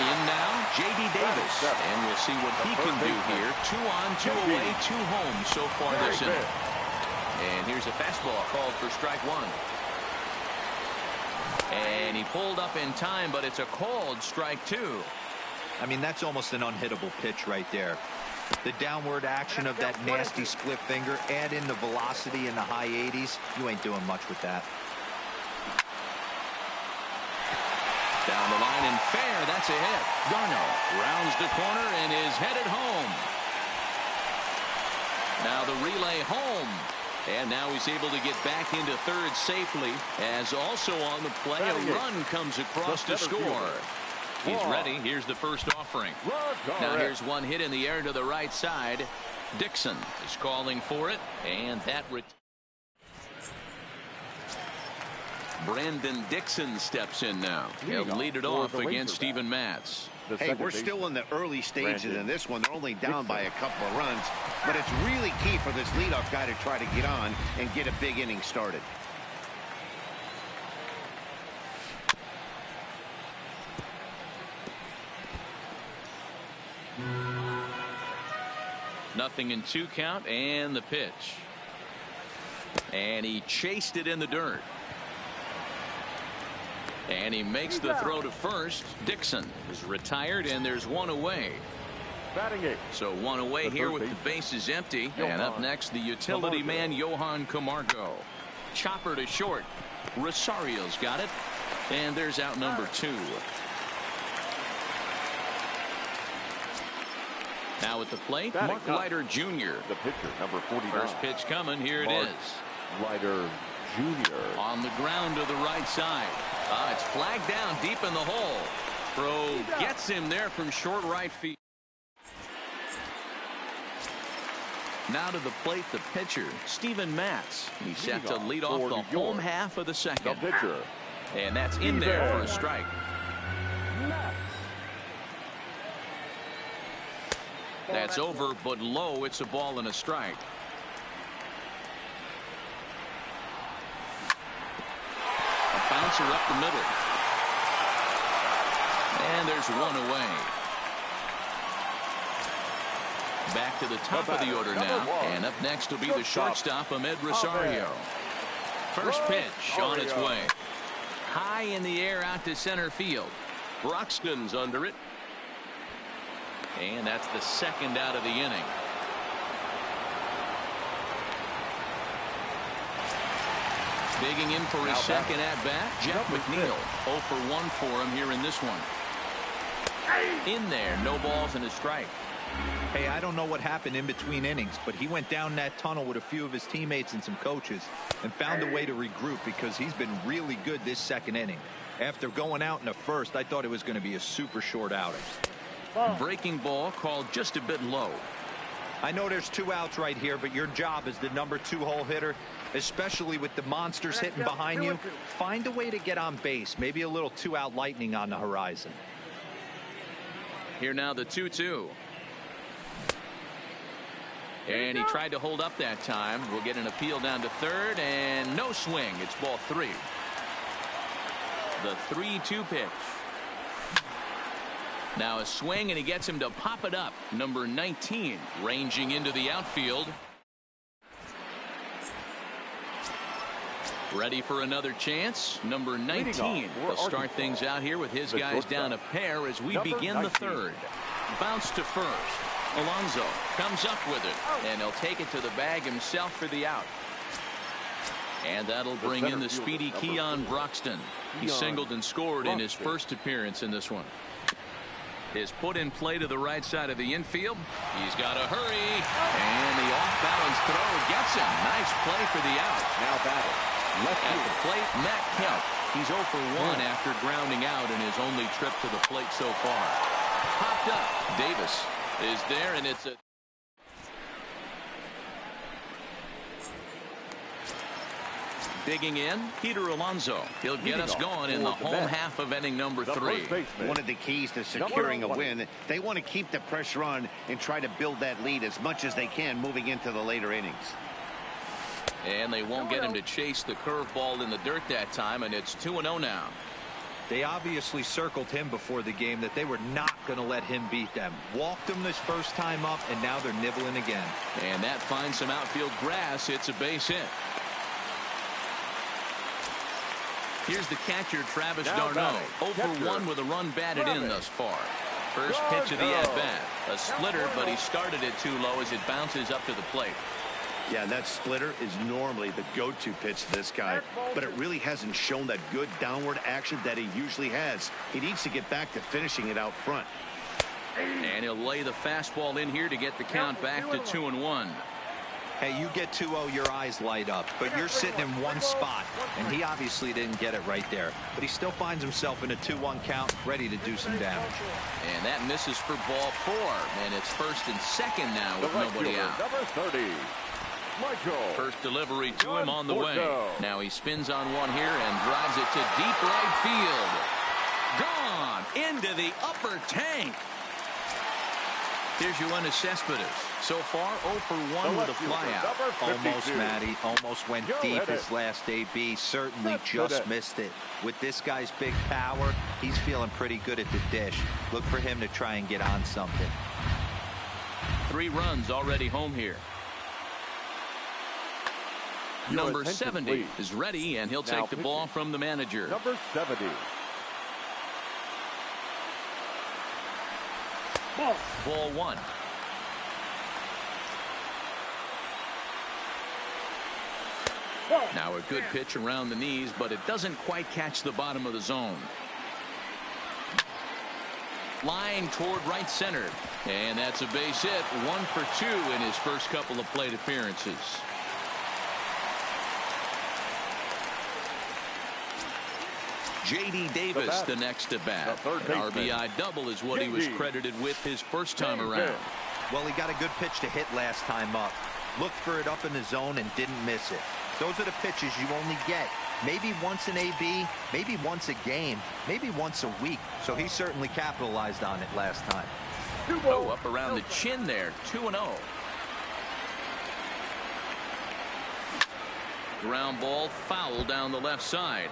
In now, J.D. Davis. And we'll see what he can do here. 2 on, 2 away, 2 home so far this inning. And here's a fastball called for strike 1. And he pulled up in time, but it's a called strike 2. I mean, that's almost an unhittable pitch right there. The downward action of that nasty split finger, add in the velocity in the high 80s, you ain't doing much with that. Down the line and fair, that's a hit. Garno rounds the corner and is headed home. Now the relay home. And now he's able to get back into third safely, as also on the play a run comes across to score. He's ready. Here's the first offering. Now here's one hit in the air to the right side. Dixon is calling for it, and that Brandon Dixon steps in now. He'll lead it off against Steven Matz. Hey, we're still in the early stages in this one. They're only down by a couple of runs, but it's really key for this leadoff guy to try to get on and get a big inning started. Nothing in 2 count, and the pitch. And he chased it in the dirt. And he makes the throw to first. Dixon is retired, and there's 1 away. So 1 away here with the bases empty. And up next, the utility man, Johan Camargo. Chopper to short. Rosario's got it. And there's out number 2. Now at the plate, Mark Leiter Jr. The pitcher, number 49. First pitch coming. Here it is. Leiter Jr. On the ground to the right side. It's flagged down deep in the hole. Throw gets him there from short right field. Now to the plate, the pitcher, Steven Matz. He's set to lead off the home half of the second. The pitcher. And that's in there for a strike. That's over, but low. It's a ball and a strike. A bouncer up the middle. And there's 1 away. Back to the top of the order now. And up next will be the shortstop, Ahmed Rosario. First pitch on its way. High in the air out to center field. Broxton's under it. And that's the second out of the inning. Digging in for his second at-bat, Jeff McNeil. 0 for 1 for him here in this one. In there, no balls and a strike. Hey, I don't know what happened in between innings, but he went down that tunnel with a few of his teammates and some coaches and found a way to regroup because he's been really good this second inning. After going out in the first, I thought it was going to be a super short outing. Breaking ball called just a bit low. I know there's 2 outs right here, but your job as the number 2 hole hitter, especially with the monsters hitting behind you, find a way to get on base. Maybe a little 2-out lightning on the horizon. Here now the 2-2. And he tried to hold up that time. We'll get an appeal down to third, and no swing. It's ball 3. The 3-2 pitch. Now a swing, and he gets him to pop it up. Number 19 ranging into the outfield. Ready for another chance. Number 19 will start things out here with his guys down a pair as we begin the third. Bounce to first. Alonso comes up with it, and he'll take it to the bag himself for the out. And that'll bring in the speedy Keon Broxton. He singled and scored in his first appearance in this one. Is put in play to the right side of the infield. He's got to hurry, and the off-balance throw gets him. Nice play for the out. Now batting. At the plate, Matt Kemp. He's 0 for 1 after grounding out in his only trip to the plate so far. Popped up. Davis is there, and it's a digging in. Peter Alonso. He'll get us going in the home half of inning number 3. One of the keys to securing a win, they want to keep the pressure on and try to build that lead as much as they can moving into the later innings. And they won't get him to chase the curveball in the dirt that time, and it's 2-0 now. They obviously circled him before the game that they were not going to let him beat them. Walked him this first time up, and now they're nibbling again. And that finds some outfield grass. It's a base hit. Here's the catcher, Travis d'Arnaud. 0 for 1 with a run batted in thus far. First pitch of the at-bat. A splitter, but he started it too low as it bounces up to the plate. Yeah, that splitter is normally the go-to pitch to this guy, but it really hasn't shown that good downward action that he usually has. He needs to get back to finishing it out front. And he'll lay the fastball in here to get the count back to 2-1. Hey, you get 2-0, your eyes light up, but you're sitting in one spot, and he obviously didn't get it right there. But he still finds himself in a 2-1 count, ready to do some damage. And that misses for ball 4, and it's first and second now with nobody out. Number 30. First delivery to him on the way. Now he spins on one here and drives it to deep right field. Gone into the upper tank. Here's Yoenis Cespedes. So far, 0 for 1 with a flyout. Almost, Matty. Almost went deep his last AB. Certainly just missed it. With this guy's big power, he's feeling pretty good at the dish. Look for him to try and get on something. 3 runs already home here. Number 70 is ready, and he'll take the ball from the manager. Number 70. Ball 1. Now a good pitch around the knees, but it doesn't quite catch the bottom of the zone. Line toward right center, and that's a base hit. 1 for 2 in his first couple of plate appearances. J.D. Davis the next at bat. An RBI double is what he was credited with his first time around. Well, he got a good pitch to hit last time up. Looked for it up in the zone and didn't miss it. Those are the pitches you only get maybe once an AB, maybe once a game, maybe once a week. So he certainly capitalized on it last time. Oh, up around the chin there. 2-0. Ground ball foul down the left side.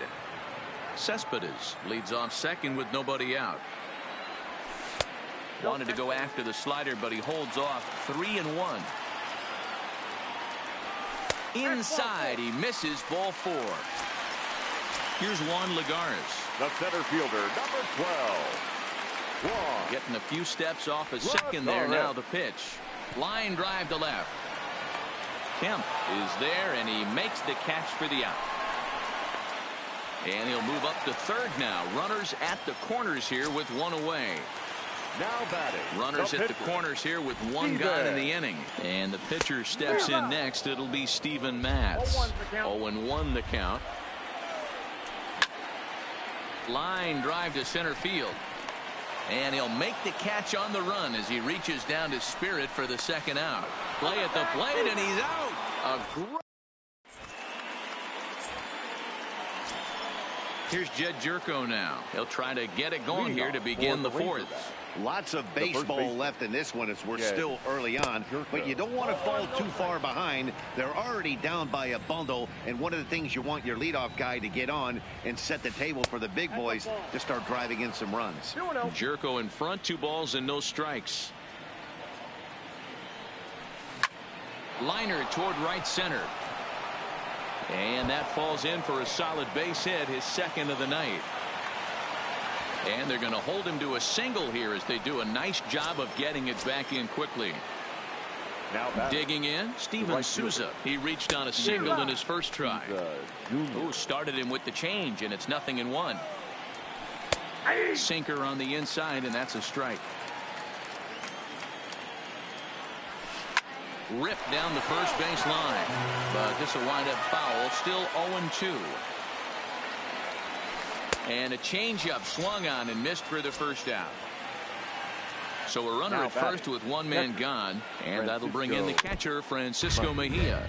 Cespedes leads off second with nobody out. Wanted to go after the slider, but he holds off. 3-1. Inside, he misses. Ball 4. Here's Juan Lagares. The center fielder, number 12. Getting a few steps off a second there. Now the pitch. Line drive to left. Kemp is there, and he makes the catch for the out. And he'll move up to third now. Runners at the corners here with 1 away. Now batting. Runners at the corners here with 1 gone in the inning. And the pitcher steps in next. It'll be Steven Matz. 0-1 the count. Line drive to center field. And he'll make the catch on the run as he reaches down to Spirit for the second out. Play at the plate, and he's out. A great Here's Jed Jerko now. He'll try to get it going here to begin the fourth. Lots of baseball left in this one as we're still early on, but you don't want to fall too far behind. They're already down by a bundle, and one of the things you want your leadoff guy to get on and set the table for the big boys to start driving in some runs. Jerko in front, 2 balls and no strikes. Liner toward right center. And that falls in for a solid base hit, his second of the night. And they're going to hold him to a single here as they do a nice job of getting it back in quickly. Digging in, Steven Souza. He reached on a single in his first try. Who started him with the change, and it's 0-1. Sinker on the inside, and that's a strike. Ripped down the first base line, but this will wind up foul. Still 0-2. And a changeup swung on and missed for the first out. So a runner at first with 1 man gone, and that'll bring in the catcher, Francisco Mejia.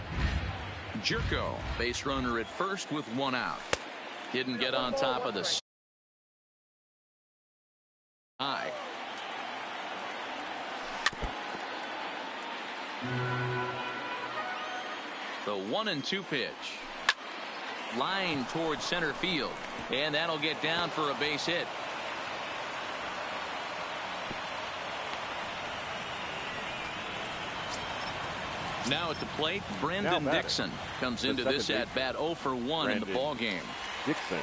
Jerko, base runner at first with 1 out. Didn't get on top of the high. The 1-2 pitch. Line towards center field, and that'll get down for a base hit. Now at the plate, Brandon Dixon comes into this at bat 0 for 1 in the ball game. Dixon.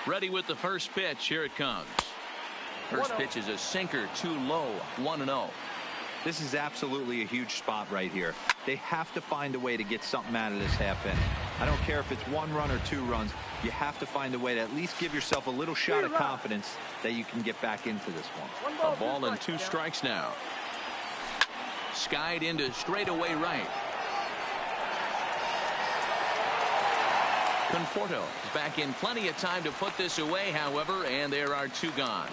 Ready with the first pitch. Here it comes. First pitch is a sinker, too low. 1-0. This is absolutely a huge spot right here. They have to find a way to get something out of this half inning. I don't care if it's 1 run or 2 runs. You have to find a way to at least give yourself a little shot of confidence that you can get back into this one. A ball and 2 strikes now. Skied into straightaway right. Conforto is back in plenty of time to put this away, however, and there are 2 gone.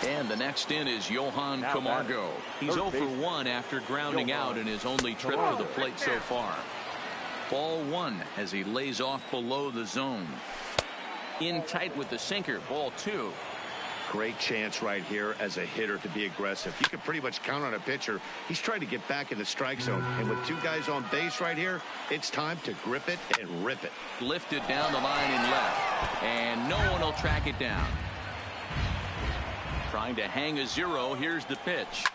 And the next in is Johan Camargo. He's 0 for 1 after grounding out in his only trip to the plate so far. Ball 1 as he lays off below the zone. In tight with the sinker. Ball 2. Great chance right here as a hitter to be aggressive. You can pretty much count on a pitcher. He's trying to get back in the strike zone. And with 2 guys on base right here, it's time to grip it and rip it. Lifted down the line in left. And no one will track it down. Trying to hang a 0. Here's the pitch.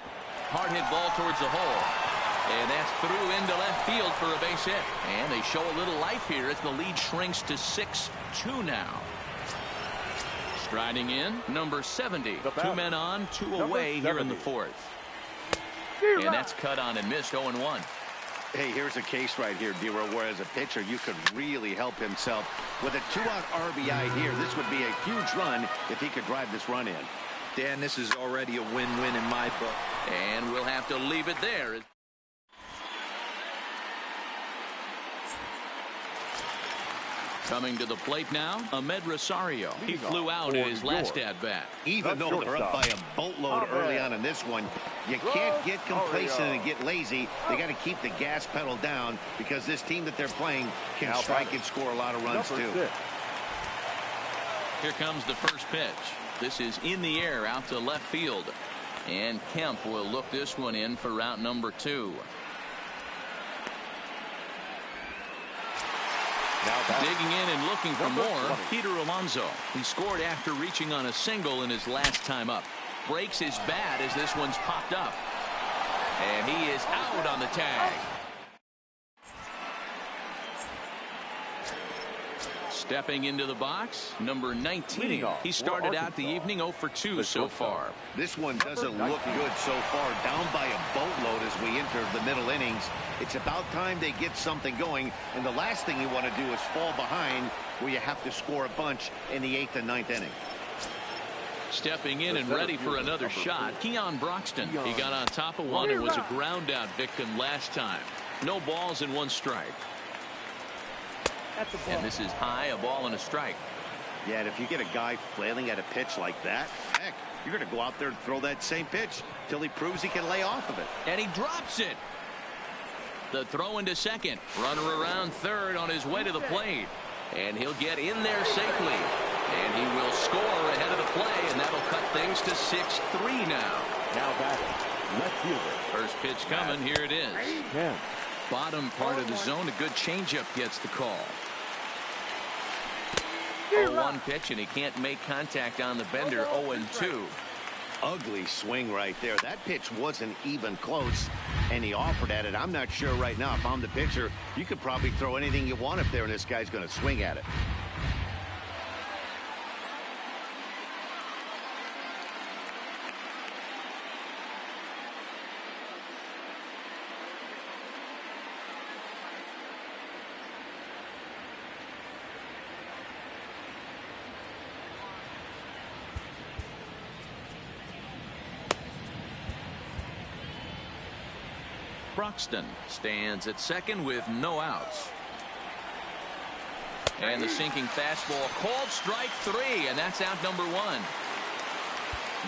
Hard hit ball towards the hole. And that's through into left field for a base hit. And they show a little life here as the lead shrinks to 6-2 now. Striding in, number 70. 2 men on, 2 away here in the 4th. And that's cut on and missed. 0-1. Hey, here's a case right here, D-Row, where as a pitcher you could really help himself. With a 2-out RBI here, this would be a huge run if he could drive this run in. Dan, this is already a win-win in my book. And we'll have to leave it there. Coming to the plate now, Ahmed Rosario. He flew out in his last at-bat. Even though they're up by a boatload early on in this one, you can't get complacent and get lazy. They got to keep the gas pedal down because this team that they're playing can strike and score a lot of runs too. Here comes the first pitch. This is in the air out to left field. And Kemp will look this one in for route number 2. Digging in and looking for more, Peter Alonso. He scored after reaching on a single in his last time up. Breaks his bat as this one's popped up. And he is out on the tag. Stepping into the box, number 19. He started out the evening 0 for 2 so far. This one doesn't look good so far. Down by a boatload as we enter the middle innings. It's about time they get something going. And the last thing you want to do is fall behind where you have to score a bunch in the 8th and 9th inning. Stepping in and ready for another shot, Keon Broxton. He got on top of one and was a ground out victim last time. No balls and 1 strike. And this is high, a ball and a strike. Yeah, and if you get a guy flailing at a pitch like that, heck, you're going to go out there and throw that same pitch till he proves he can lay off of it. And he drops it. The throw into second. Runner around third on his way to the plate. And he'll get in there safely. And he will score ahead of the play, and that'll cut things to 6-3 now. Now batting, left fielder. First pitch coming. Here it is. Ken. Bottom part of the zone. A good changeup gets the call. 0-1 pitch, and he can't make contact on the bender. 0-2. Ugly swing right there. That pitch wasn't even close, and he offered at it. I'm not sure right now. If I'm the pitcher, you could probably throw anything you want up there, and this guy's going to swing at it. Broxton stands at second with no outs. And the sinking fastball called strike 3, and that's out number 1.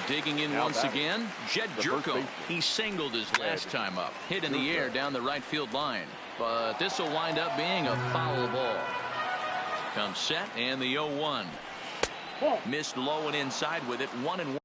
Digging in once again, Jed Jerko. He singled his last time up. Hit in the air down the right field line. But this will wind up being a foul ball. Comes set and the 0-1. Missed low and inside with it. 1-1.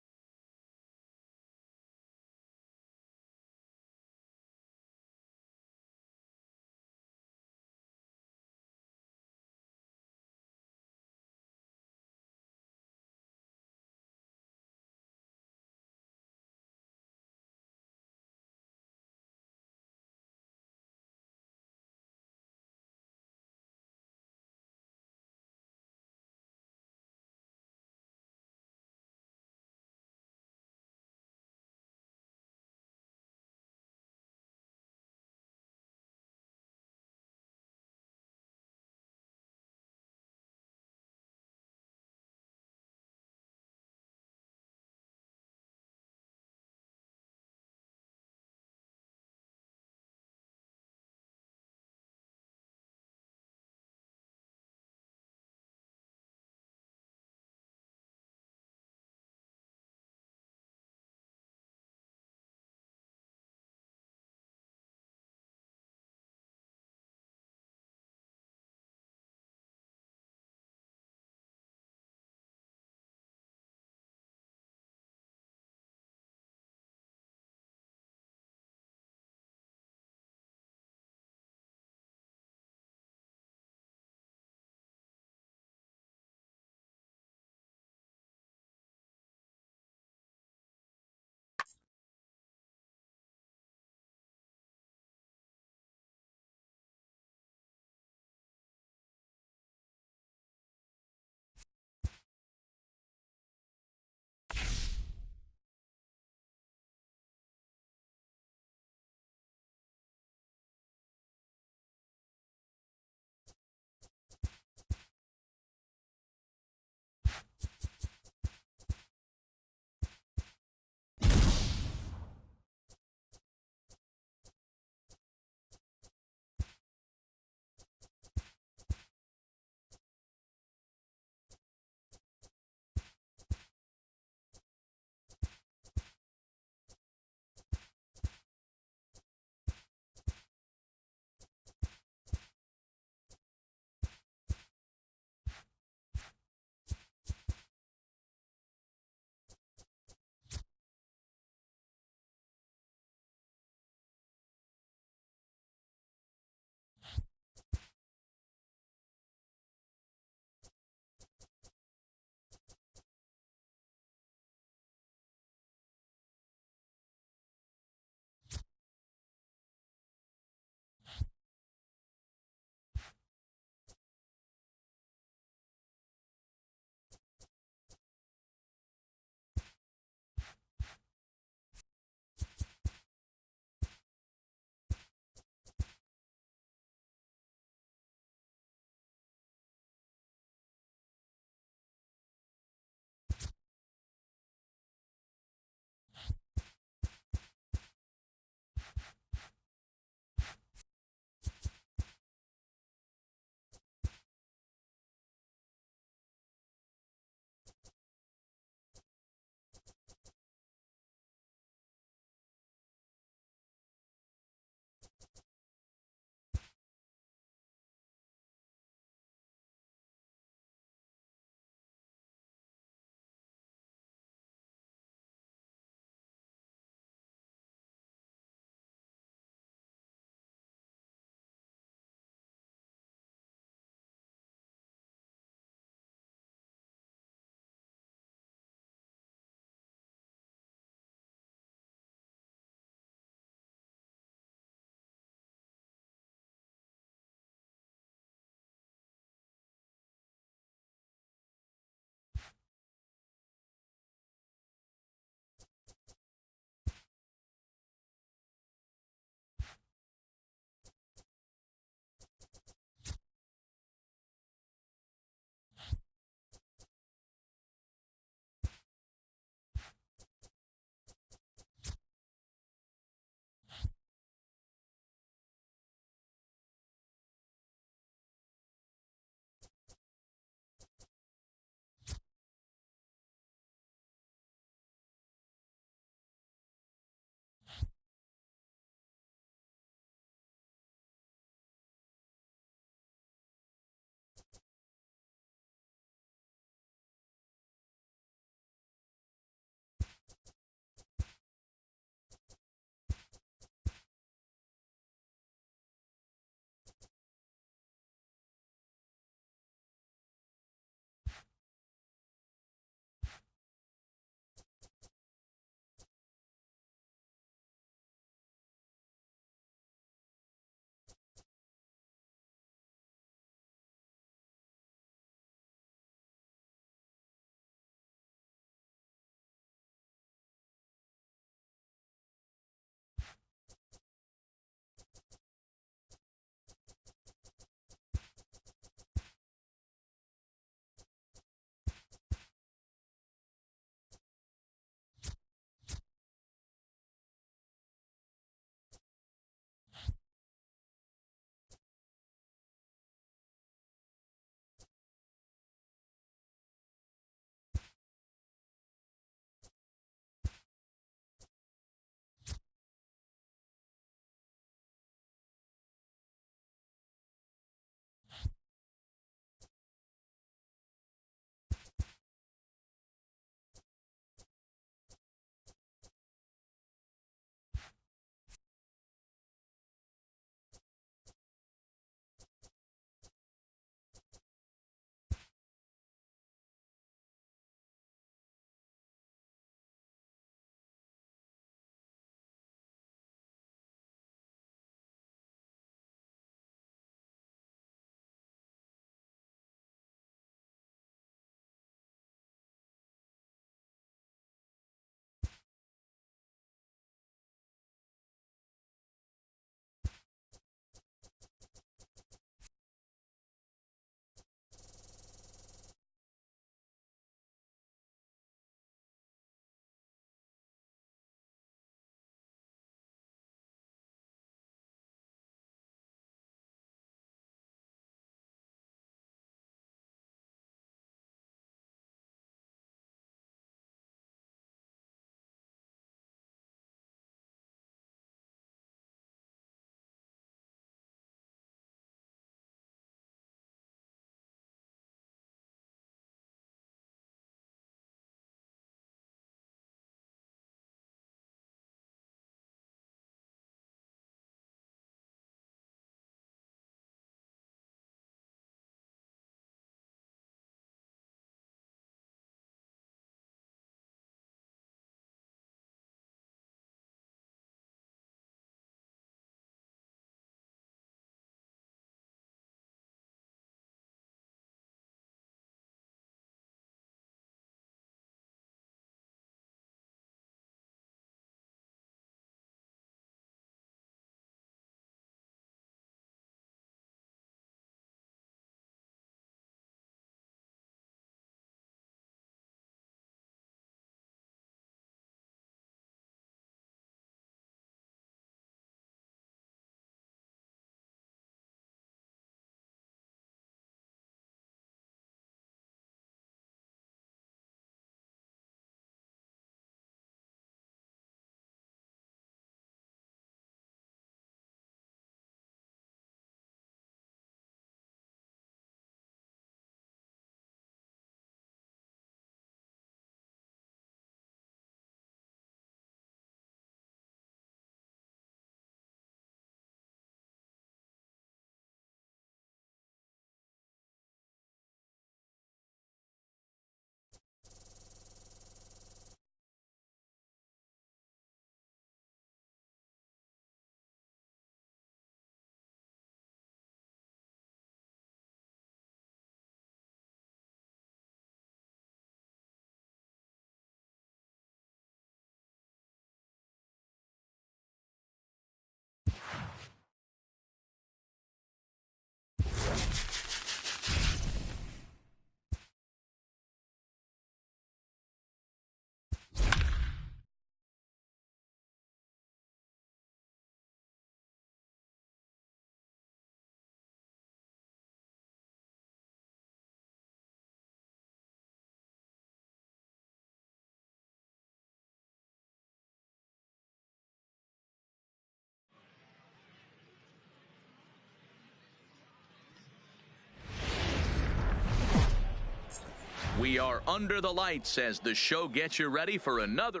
We are under the lights as the show gets you ready for another.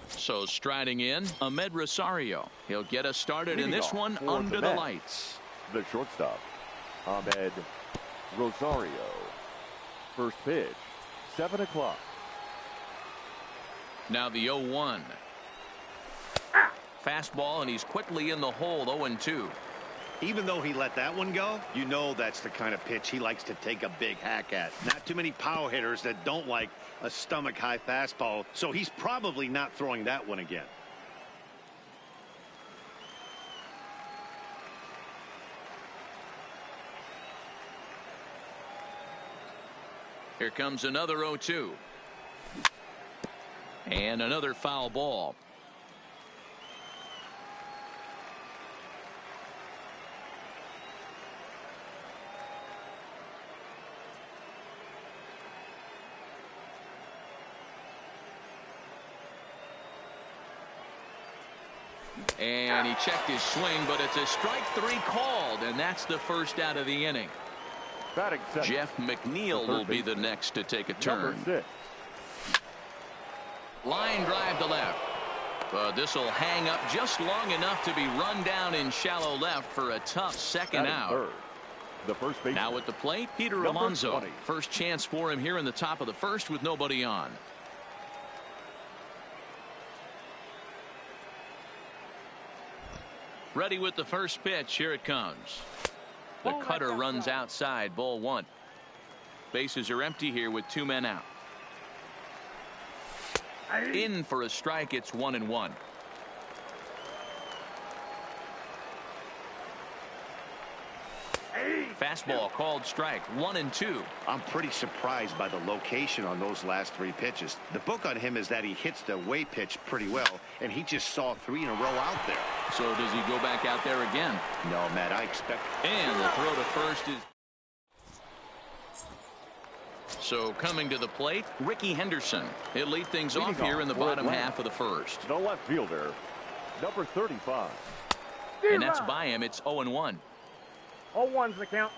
So striding in, Ahmed Rosario. He'll get us started in this one under the lights. The shortstop, Ahmed Rosario. First pitch, 7 o'clock. Now the 0-1. Fastball, and he's quickly in the hole, 0-2. Even though he let that one go, you know that's the kind of pitch he likes to take a big hack at. Not too many power hitters that don't like a stomach-high fastball, so he's probably not throwing that one again. Here comes another 0-2. And another foul ball. And he checked his swing, but it's a strike 3 called, and that's the first out of the inning. Jeff McNeil will be the next to take a turn. Line drive to left. But this will hang up just long enough to be run down in shallow left for a tough second out. The first baseman. Now at the plate, Peter Alonso. First chance for him here in the top of the first with nobody on. Ready with the first pitch. Here it comes. The cutter runs outside. Ball 1. Bases are empty here with 2 men out. In for a strike. It's 1-1. Fastball called strike. 1-2. I'm pretty surprised by the location on those last 3 pitches. The book on him is that he hits the away pitch pretty well, and he just saw 3 in a row out there. So does he go back out there again? No, Matt, I expect. And the throw to first is. So coming to the plate, Ricky Henderson. He'll lead things off here in the bottom half of the first. The left fielder, number 35. And that's by him. It's 0-1. 0-1's the count.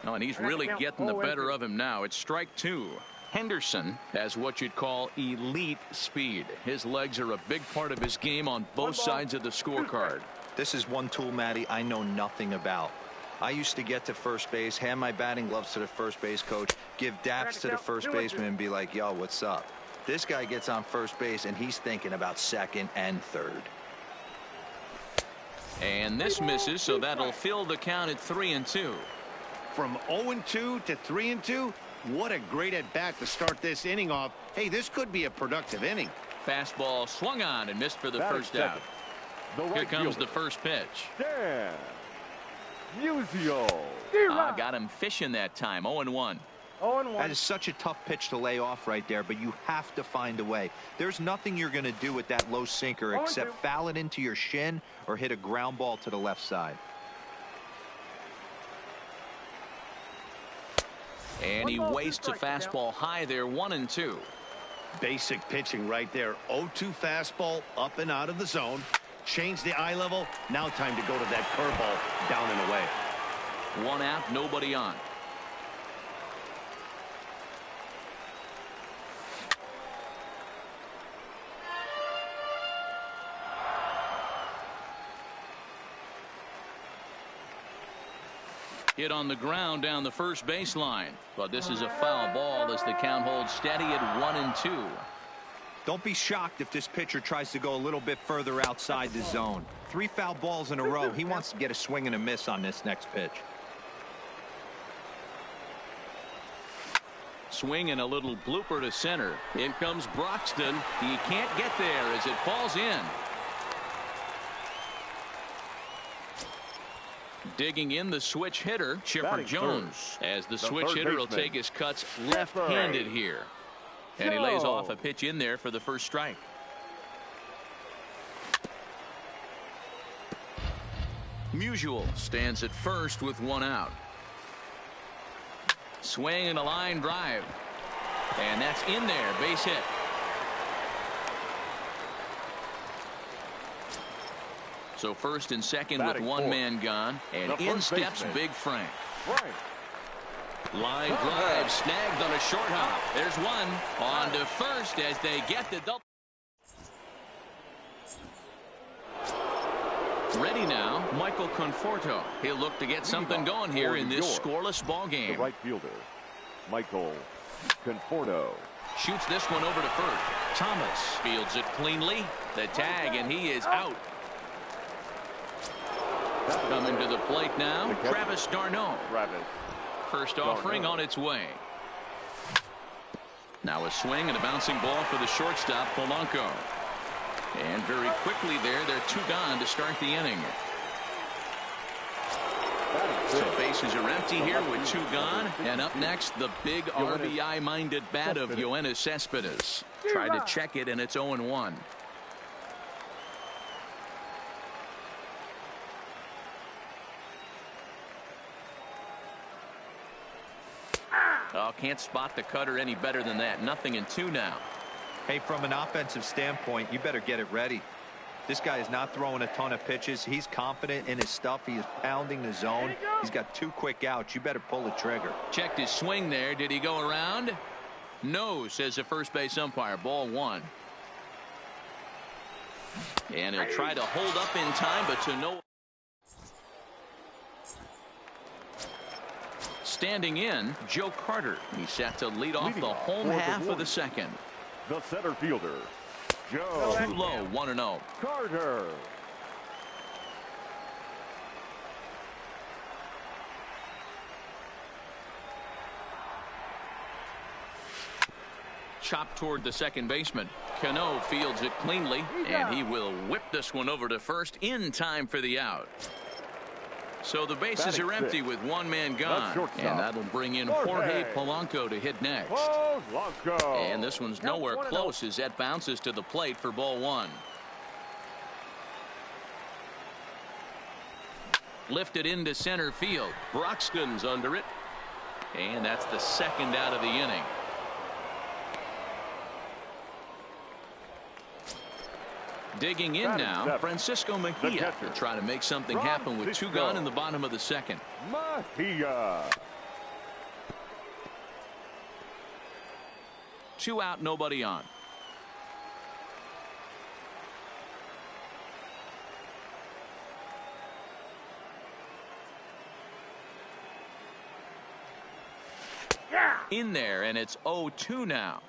Oh, and he's really getting the better of him now. It's strike 2. Henderson has what you'd call elite speed. His legs are a big part of his game on both sides of the scorecard. This is one tool, Matty, I know nothing about. I used to get to first base, hand my batting gloves to the first base coach, give daps to the first baseman, and be like, yo, what's up? This guy gets on first base, and he's thinking about second and third. And this misses, so that'll fill the count at 3-2. From 0-2 to 3-2, what a great at-bat to start this inning off. Hey, this could be a productive inning. Fastball swung on and missed for the first out. Here comes the first pitch. Dan Musial. Got him fishing that time. 0-1. 0-1. That is such a tough pitch to lay off right there, but you have to find a way. There's nothing you're going to do with that low sinker except foul it into your shin or hit a ground ball to the left side. And he wastes a fastball high there. 1-2. Basic pitching right there. 0-2 fastball up and out of the zone. Change the eye level. Now time to go to that curveball down and away. 1 out, nobody on. Hit on the ground down the first baseline. But this is a foul ball as the count holds steady at 1-2. Don't be shocked if this pitcher tries to go a little bit further outside the zone. 3 foul balls in a row. He wants to get a swing and a miss on this next pitch. Swing and a little blooper to center. In comes Broxton. He can't get there as it falls in. Digging in the switch hitter, Chipper Jones, as the switch hitter will take his cuts left-handed here. And he lays off a pitch in there for the first strike. Musial stands at first with 1 out. Swing and a line drive. And that's in there, base hit. So first and second Batting with one fourth. man gone, and The in first steps baseman. Big Frank. Frank. Line drive snagged on a short hop. There's one on to first as they get the double. Ready now, Michael Conforto. He'll look to get something going here in this scoreless ball The game. right fielder, Michael Conforto. Shoots this one over to first. Thomas fields it cleanly. The tag, and he is out. Coming to the plate now, Travis d'Arnaud. First offering on its way. Now a swing and a bouncing ball for the shortstop, Polanco. And very quickly there, they're 2 gone to start the inning. So bases are empty here with 2 gone. And up next, the big RBI-minded bat of Yoenis Cespedes. Tried to check it, and it's 0-1. Oh, can't spot the cutter any better than that. 0-2 now. Hey, from an offensive standpoint, you better get it ready. This guy is not throwing a ton of pitches. He's confident in his stuff. He is pounding the zone. He's got 2 quick outs. You better pull the trigger. Checked his swing there. Did he go around? No, says the first base umpire. Ball 1. And he'll try to hold up in time, but to no. Standing in, Joe Carter. He's set to lead off the home half of the second. The center fielder, Joe. Too low, 1-0. Carter. Chopped toward the second baseman. Cano fields it cleanly, and he will whip this one over to first in time for the out. So the bases are empty with 1 man gone, and that'll bring in Jorge Polanco to hit next. Polanco. And this one's nowhere close as that bounces to the plate for ball 1. Lifted into center field. Broxton's under it, and that's the second out of the inning. Digging in now, Francisco Mejia to try to make something happen with 2 gone in the bottom of the second. Mejia. 2 out, nobody on. In there, and it's 0-2 now.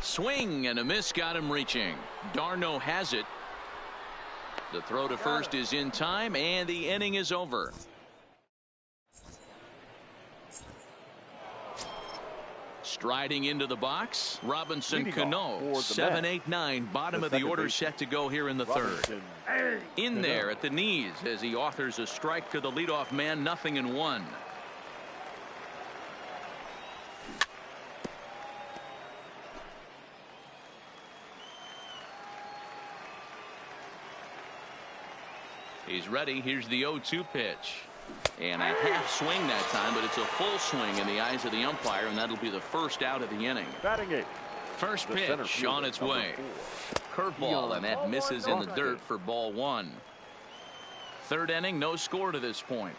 Swing and a miss got him reaching. d'Arnaud has it. The throw to first is in time, and the inning is over. Striding into the box, Robinson Cano. 7-8-9, bottom of the order set to go here in the third. In there at the knees as he authors a strike to the leadoff man, 0-1. He's ready. Here's the 0-2 pitch. And a half swing that time, but it's a full swing in the eyes of the umpire, and that'll be the first out of the inning. Batting 8. First pitch on its way. Curveball, and that misses in the dirt for ball 1. Third inning, no score to this point.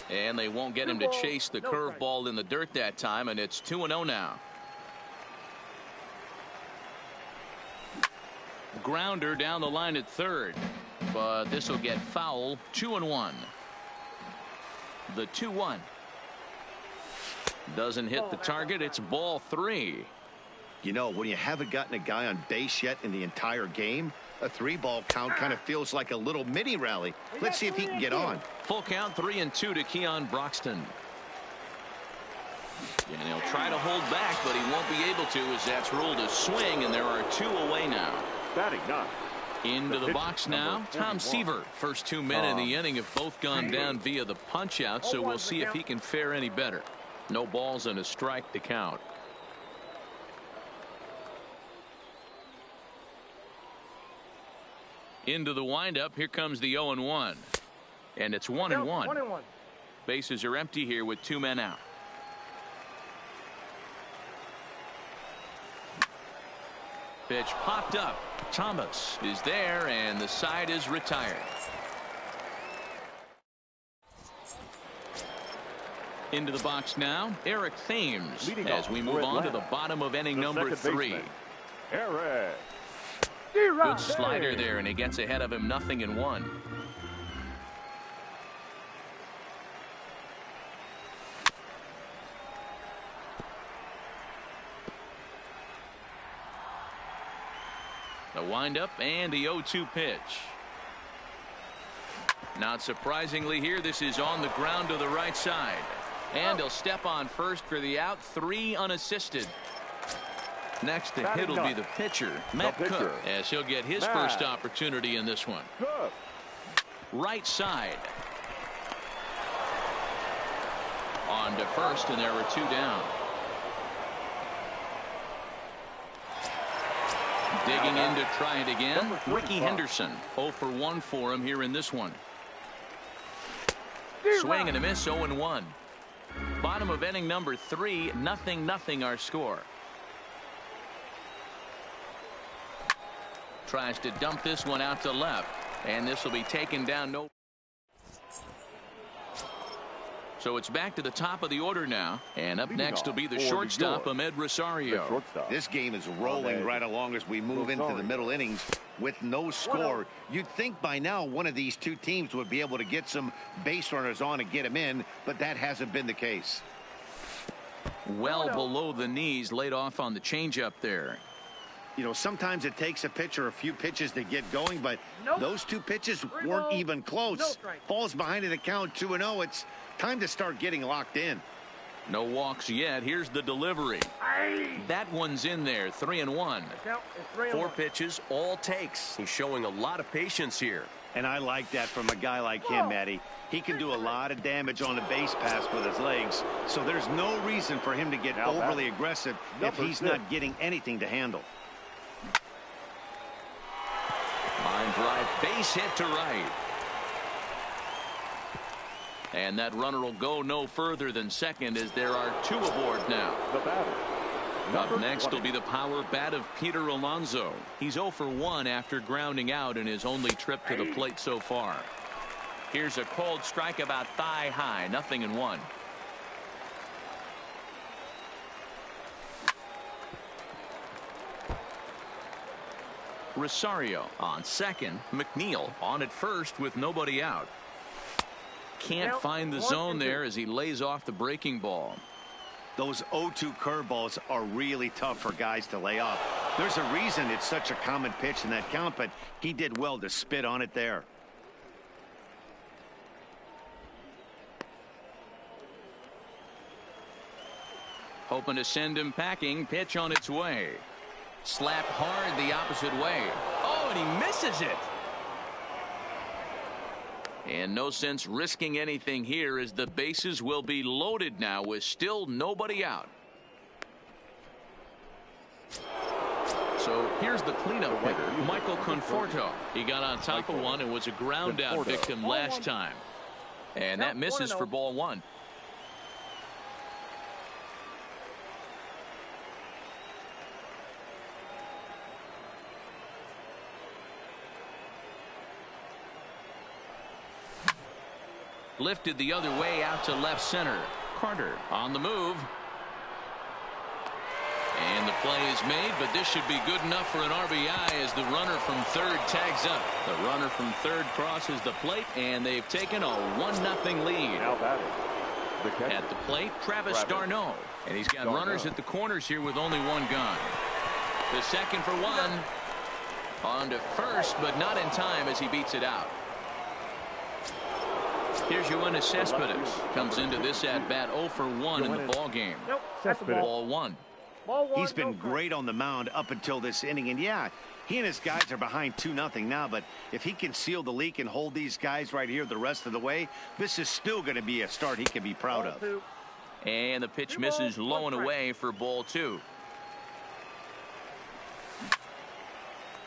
And they won't get him to chase the curveball in the dirt that time, and it's 2-0 now. Grounder down the line at third, but this will get foul. 2-1. The 2-1 doesn't hit the target. It's ball 3. You know, when you haven't gotten a guy on base yet in the entire game, a 3-ball count kind of feels like a little mini rally. Let's see if he can get on. Full count, 3-2 to Keon Broxton. And he'll try to hold back, but he won't be able to as that's ruled a swing, and there are 2 away now. Batting 9. Into the box now, Tom Seaver. First 2 men in the inning have both gone down via the punch out, so we'll see if he can fare any better. No balls and a strike to count. Into the windup. Here comes the 0-1. And it's 1-1. 1-1. Bases are empty here with 2 men out. Pitch popped up. Thomas is there, and the side is retired. Into the box now, Eric Thames, as we move on to the bottom of inning number 3. Eric. Good slider there, and he gets ahead of him, 0-1. The windup and the 0-2 pitch. Not surprisingly here, this is on the ground to the right side. And he'll step on first for the out, 3 unassisted. Next to hit will be the pitcher, Matt Cook, as he'll get his first opportunity in this one. Right side. On to first, and there are 2 down. Digging in to try it again, Ricky Henderson. 0 for 1 for him here in this one. Swing and a miss, 0-1. Bottom of inning number 3, 0-0 our score. Tries to dump this one out to left, and this will be taken down. So it's back to the top of the order now, and up next will be the shortstop, Ahmed Rosario. This game is rolling right along as we move into the middle innings with no score. You'd think by now one of these 2 teams would be able to get some base runners on and get them in, but that hasn't been the case. Well below the knees, laid off on the changeup there. You know, sometimes it takes a pitcher a few pitches to get going, but those 2 pitches weren't even close. Falls behind in the count 2-0. It's time to start getting locked in. No walks yet. Here's the delivery. That one's in there. 3-1. 4 pitches, all takes. He's showing a lot of patience here. And I like that from a guy like him, Matty. He can do a lot of damage on the base pass with his legs, so there's no reason for him to get overly aggressive if he's not getting anything to handle. Line drive, base hit to right. And that runner will go no further than second as there are 2 aboard now. Up next will be the power bat of Peter Alonso. He's 0 for 1 after grounding out in his only trip to the plate so far. Here's a cold strike about thigh high, 0-1. Rosario on second. McNeil on at first with nobody out. Can't find the zone there as he lays off the breaking ball. Those 0-2 curveballs are really tough for guys to lay off. There's a reason it's such a common pitch in that count, but he did well to spit on it there. Hoping to send him packing. Pitch on its way. Slapped hard the opposite way. Oh, and he misses it. And no sense risking anything here as the bases will be loaded now with still nobody out. So here's the cleanup hitter, Michael Conforto. He got on top of one and was a ground out victim last time. And that misses for ball 1. Lifted the other way out to left center. Carter on the move. And the play is made, but this should be good enough for an RBI as the runner from third tags up. The runner from third crosses the plate, and they've taken a 1-0 lead. At the plate, Travis d'Arnaud. And he's got runners at the corners here with only 1 gone. The second for 1. On to first, but not in time as he beats it out. Here's Yoenis Cespedes. Comes into this at-bat 0 for 1 in the ball game. Ball 1. He's been great on the mound up until this inning. And, yeah, he and his guys are behind 2-0 now. But if he can seal the leak and hold these guys right here the rest of the way, this is still going to be a start he can be proud of. And the pitch misses low and away for ball 2.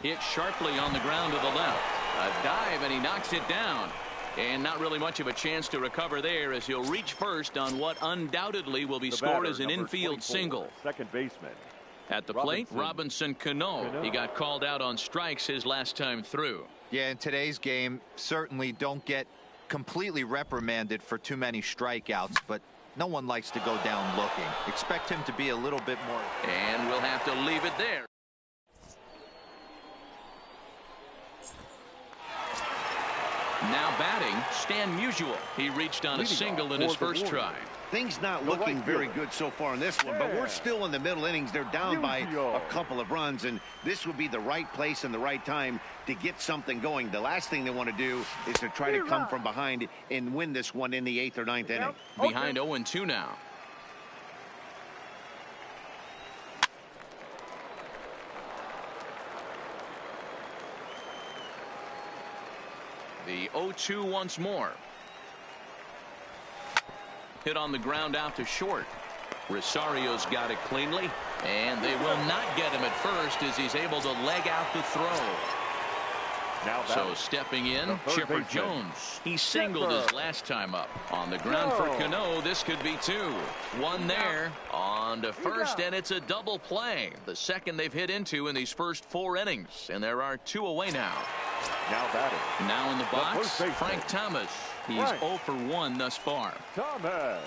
Hit sharply on the ground to the left. A dive, and he knocks it down. And not really much of a chance to recover there, as he'll reach first on what undoubtedly will be scored as an infield single. Second baseman. At the plate, Robinson Cano. He got called out on strikes his last time through. Yeah, in today's game, certainly don't get completely reprimanded for too many strikeouts, but no one likes to go down looking. Expect him to be a little bit more. And we'll have to leave it there. Now batting, Stan Musial. He reached on a single in his first try. Things not looking very good so far in this one, but we're still in the middle innings. They're down by a couple of runs, and this would be the right place and the right time to get something going. The last thing they want to do is to try to come from behind and win this one in the 8th or 9th inning. Behind 0-2 now. The 0-2 once more. Hit on the ground out to short. Rosario's got it cleanly, and they will not get him at first as he's able to leg out the throw. So stepping in, Chipper Jones. He singled his last time up. On the ground for Cano, this could be two. One there, on to first, and it's a double play. The second they've hit into in these first 4 innings, and there are 2 away now. Now batting. Now in the box, Frank Thomas. He's 0 for 1 thus far. Thomas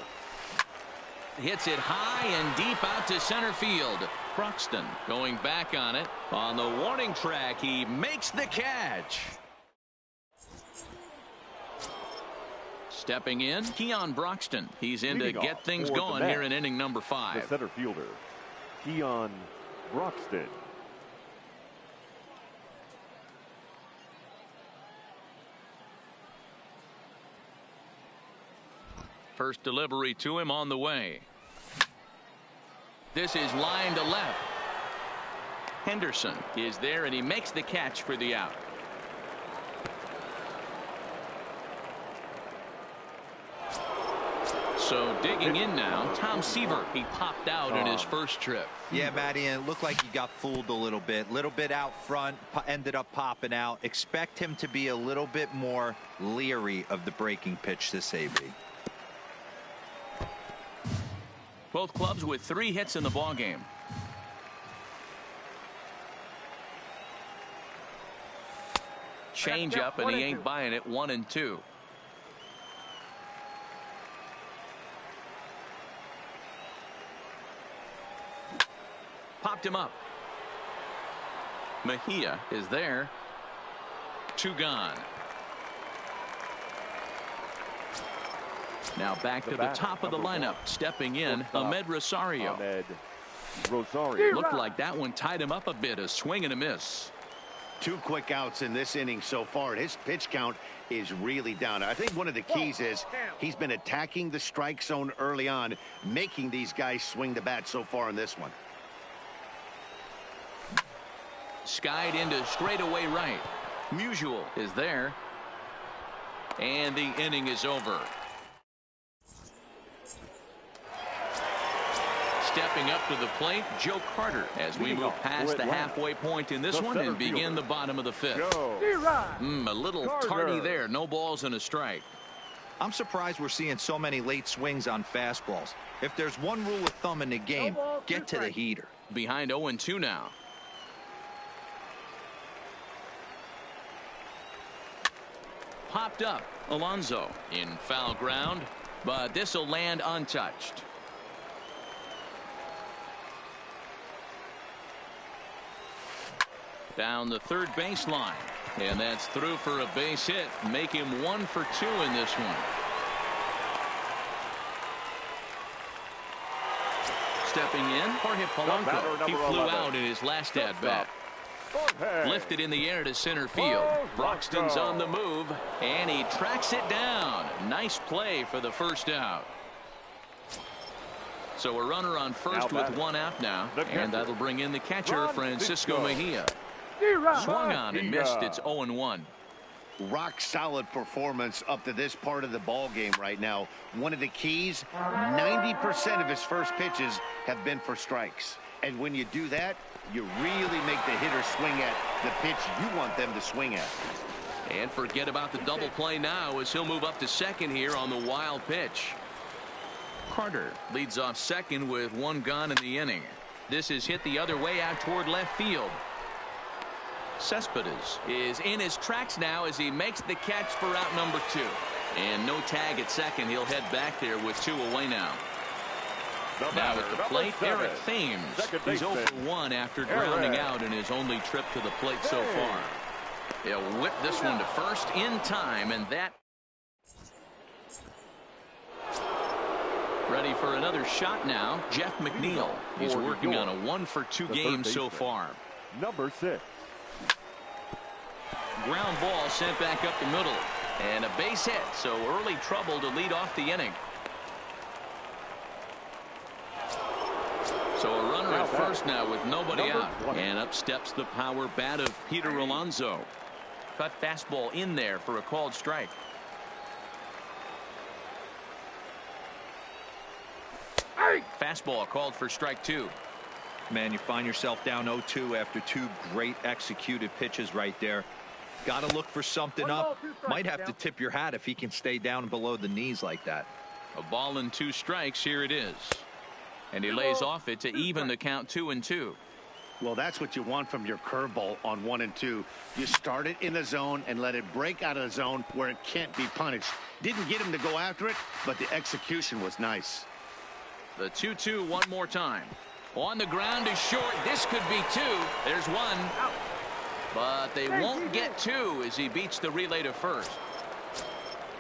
hits it high and deep out to center field. Broxton going back on it. On the warning track, he makes the catch. Stepping in, Keon Broxton. He's in to get things going here in inning number 5. The center fielder, Keon Broxton. First delivery to him on the way. This is line to left. Henderson is there, and he makes the catch for the out. So digging in now, Tom Seaver. He popped out in his first trip. Yeah, Matty, and it looked like he got fooled a little bit out front, ended up popping out. Expect him to be a little bit more leery of the breaking pitch this AB. Both clubs with 3 hits in the ballgame. Change up, and he ain't buying it. 1-2. Popped him up. Mejia is there. 2 gone. Now back to the top of the lineup. Stepping in, Ahmed Rosario. Looked like that one tied him up a bit. A swing and a miss. 2 quick outs in this inning so far. His pitch count is really down. I think one of the keys is he's been attacking the strike zone early on, making these guys swing the bat so far in this one. Skied into straightaway right. Musial is there. And the inning is over. Stepping up to the plate, Joe Carter, as we move past the halfway point in this one and begin the bottom of the 5th. A little tardy there. No balls and a strike. I'm surprised we're seeing so many late swings on fastballs. If there's one rule of thumb in the game, get to the heater. Behind 0-2 now. Popped up. Alonso in foul ground, but this will land untouched. Down the third baseline, and that's through for a base hit. Make him 1 for 2 in this one. Stepping in, Jorge Polanco. He flew out in his last at bat. Lifted in the air to center field. Broxton's on the move, and he tracks it down. Nice play for the first out. So a runner on first with 1 out now, and that'll bring in the catcher, Francisco Mejia. Swung on and missed. It's 0-1. Rock solid performance up to this part of the ball game right now. One of the keys, 90% of his first pitches have been for strikes. And when you do that, you really make the hitter swing at the pitch you want them to swing at. And forget about the double play now as he'll move up to second here on the wild pitch. Carter leads off second with one gone in the inning. This is hit the other way out toward left field. Cespedes is in his tracks now as he makes the catch for out number 2. And no tag at second. He'll head back there with 2 away now. Now at the plate, Eric Thames. He's 0 for 1 after grounding out in his only trip to the plate so far. He'll whip this one to first in time, and that. Ready for another shot now, Jeff McNeil. He's working on a 1 for 2 game so far. Number 6. Ground ball sent back up the middle. And a base hit, so early trouble to lead off the inning. So a runner at first now with nobody out. And up steps the power bat of Peter Alonso. Cut fastball in there for a called strike. Fastball called for strike 2. Man, you find yourself down 0-2 after 2 great executed pitches right there. Got to look for something up. Might have to tip your hat if he can stay down below the knees like that. A ball and 2 strikes. Here it is. And he lays off it to even the count 2-2. Well, that's what you want from your curveball on 1 and 2. You start it in the zone and let it break out of the zone where it can't be punished. Didn't get him to go after it, but the execution was nice. The 2-2 one more time. On the ground is short. This could be 2. There's 1. But they won't get 2 as he beats the relay to first.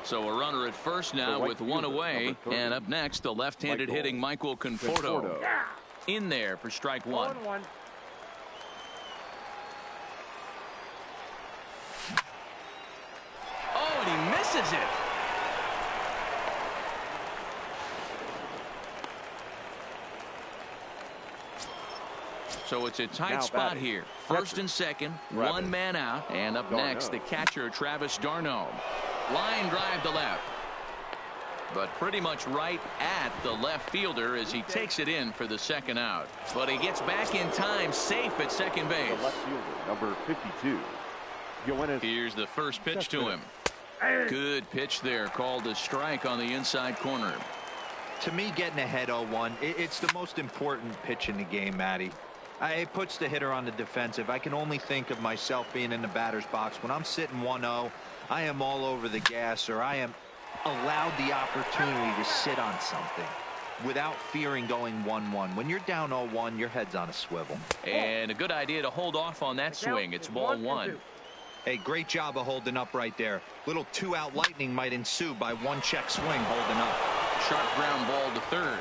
So a runner at first now with 1 away. And up next, the left-handed hitting Michael Conforto. In there for strike 1. Oh, and he misses it. So it's a tight spot here. First and second, 1 man out. And up next, the catcher, Travis d'Arnaud. Line drive to left. But pretty much right at the left fielder as he takes it in for the second out. But he gets back in time, safe at second base. The left fielder, number 52. Here's the first pitch to him. Good pitch there, called a strike on the inside corner. To me, getting ahead 0-1, it's the most important pitch in the game, Matty. It puts the hitter on the defensive. I can only think of myself being in the batter's box. When I'm sitting 1-0, I am all over the gas, or I am allowed the opportunity to sit on something without fearing going 1-1. When you're down 0-1, your head's on a swivel. And a good idea to hold off on that swing. It's ball 1. Hey, great job of holding up right there. Little 2-out lightning might ensue by 1 check swing holding up. Sharp ground ball to third.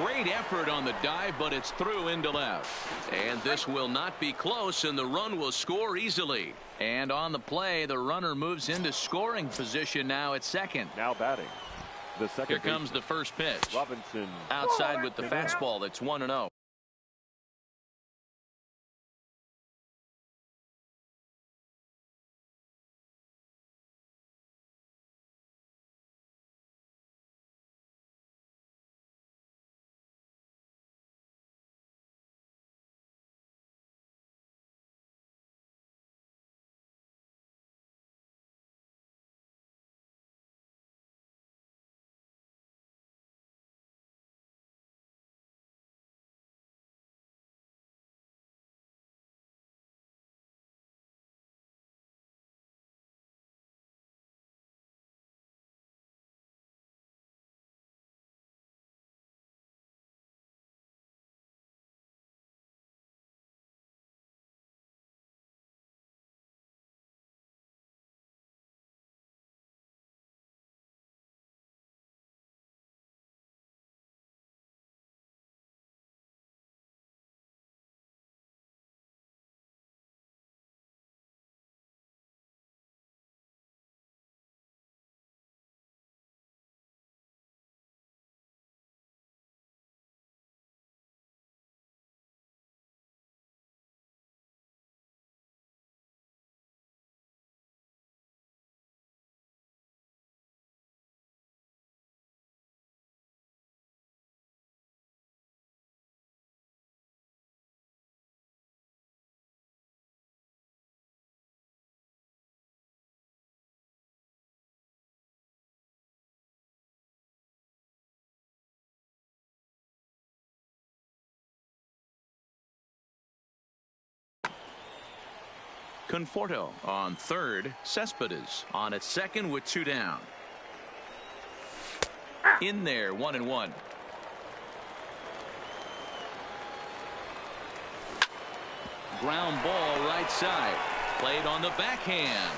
Great effort on the dive, but it's through into left. And this will not be close, and the run will score easily. And on the play, the runner moves into scoring position now at second. Now batting. The second. Here comes the first pitch. Robinson. Outside with the fastball. That's 1-0. Conforto on third. Cespedes on at second with 2 down. In there, 1-1. Ground ball right side. Played on the backhand.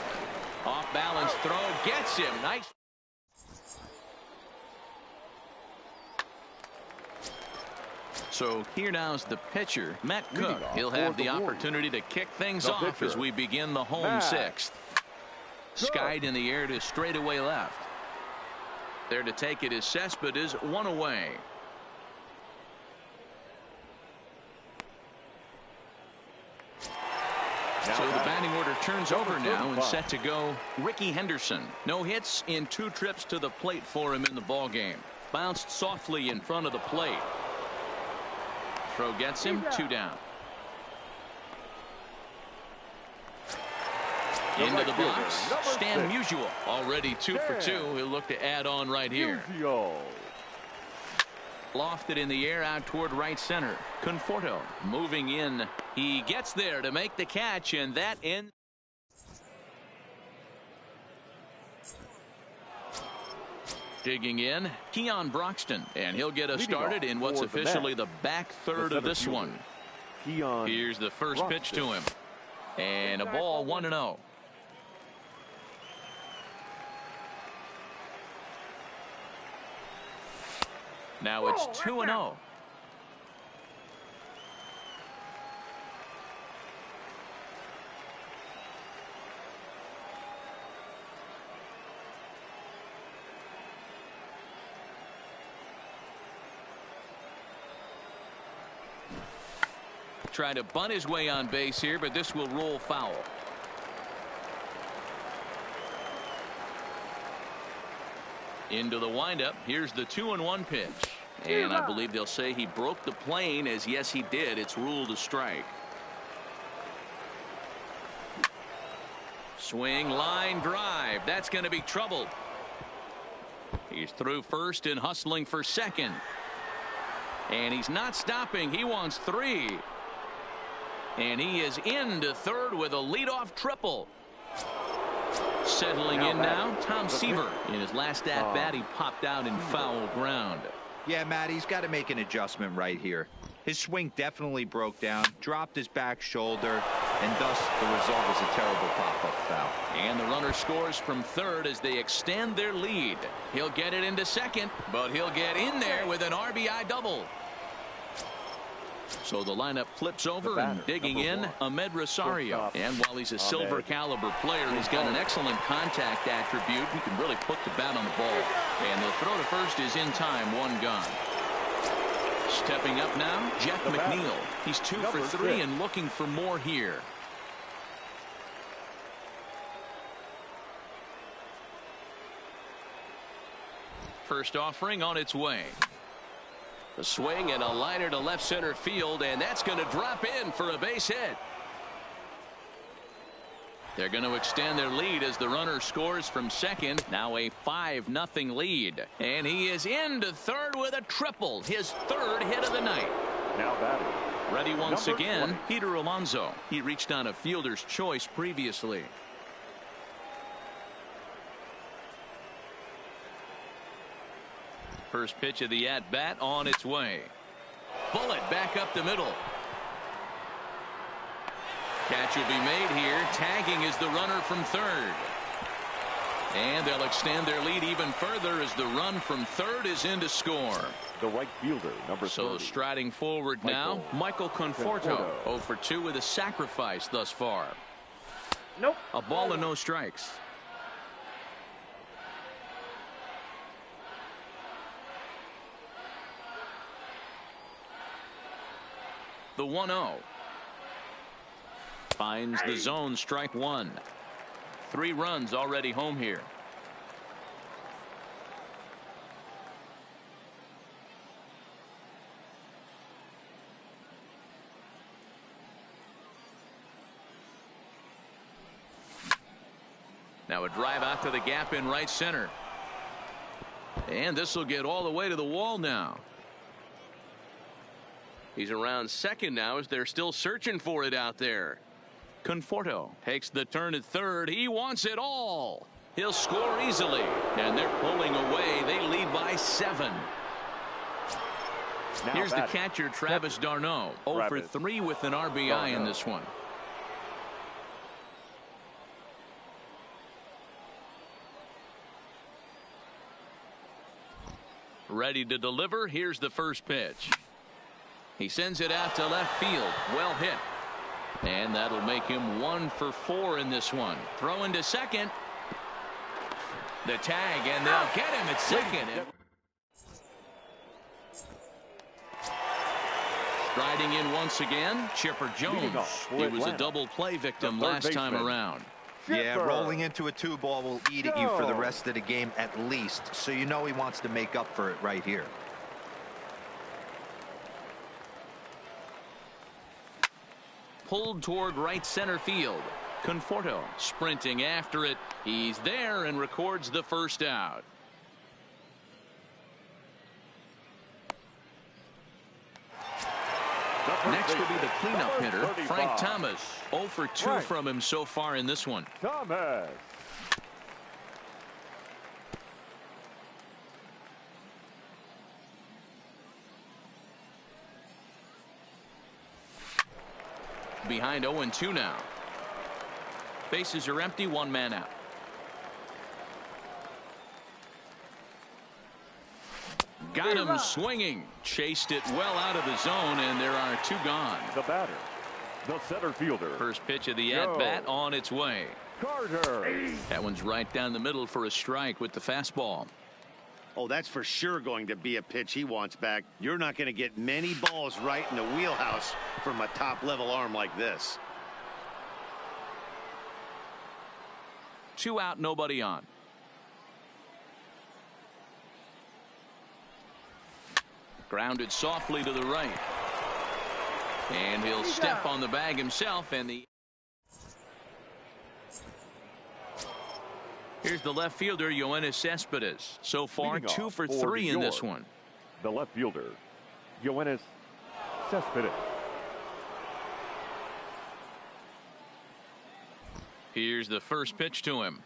Off balance throw gets him. Nice. So here now's the pitcher, Matt Cook. He'll have the opportunity to kick things off as we begin the home sixth. Skied in the air to straightaway left. There to take it is Cespedes, 1 away. So the batting order turns over now and set to go Ricky Henderson. No hits in 2 trips to the plate for him in the ball game. Bounced softly in front of the plate. Throw gets him, 2 down. Into the box, Stan Musial, already 2 for 2. He'll look to add on right here. Lofted in the air out toward right center. Conforto moving in. He gets there to make the catch, and that ends. Digging in, Keon Broxton, and he'll get us started in what's officially the back third of this one. Here's the first pitch to him, and a ball, 1-0. Now it's 2-0. Try to bunt his way on base here, but this will roll foul. Into the windup. Here's the 2-1 pitch. And I believe they'll say he broke the plane, as yes he did. It's ruled a strike. Swing, line drive. That's going to be trouble. He's through first and hustling for second. And he's not stopping. He wants 3. And he is into third with a leadoff triple. Settling in now, Tom Seaver. In his last at-bat, he popped out in foul ground. Yeah, Matt, he's got to make an adjustment right here. His swing definitely broke down, dropped his back shoulder, and thus the result was a terrible pop-up foul. And the runner scores from third as they extend their lead. He'll get it into second, but he'll get in there with an RBI double. So the lineup flips over, and digging in, Ahmed Rosario. And while he's a silver caliber player, he's got an excellent contact attribute. He can really put the bat on the ball. And the throw to first is in time, 1 gone. Stepping up now, Jeff McNeil. He's 2 for 3 and looking for more here. First offering on its way. A swing and a liner to left center field, and that's going to drop in for a base hit. They're going to extend their lead as the runner scores from second. Now a 5-0 lead. And he is into third with a triple. His 3rd hit of the night. Now batting. Ready once Number again, 20. Peter Alonso. He reached on a fielder's choice previously. First pitch of the at-bat on its way. Bullet back up the middle. Catch will be made here. Tagging is the runner from third. And they'll extend their lead even further as the run from third is in to score. The right fielder, number 30. So striding forward now, Michael Conforto. 0 for 2 with a sacrifice thus far. Nope. A ball and no strikes. The 1-0. Finds the zone, strike 1. 3 runs already home here. Now a drive out to the gap in right center. And this will get all the way to the wall now. He's around second now as they're still searching for it out there. Conforto takes the turn at third. He wants it all. He'll score easily, and they're pulling away. They lead by 7. Here's the catcher, Travis d'Arnaud. 0 for 3 with an RBI in this one. Ready to deliver. Here's the first pitch. He sends it out to left field. Well hit. And that'll make him 1 for 4 in this one. Throw into second. The tag, and they'll get him at second. Striding in once again, Chipper Jones. He was a double play victim last time around. Yeah, rolling into a 2-ball will eat at you for the rest of the game at least. So you know he wants to make up for it right here. Pulled toward right center field. Conforto sprinting after it. He's there and records the first out. Next will be the cleanup hitter, Frank Thomas. 0 for 2 from him so far in this one. Thomas. Behind 0-2 now. Bases are empty, 1 man out. Got him swinging. Chased it well out of the zone, and there are 2 gone. The batter, the center fielder. First pitch of the at-bat on its way. Carter. That one's right down the middle for a strike with the fastball. Oh, that's for sure going to be a pitch he wants back. You're not going to get many balls right in the wheelhouse from a top-level arm like this. 2 out, nobody on. Grounded softly to the right. And he'll step on the bag himself, and here's the left fielder, Yoenis Cespedes. So far, 2 for 3 in this one. The left fielder, Yoenis Cespedes. Here's the first pitch to him.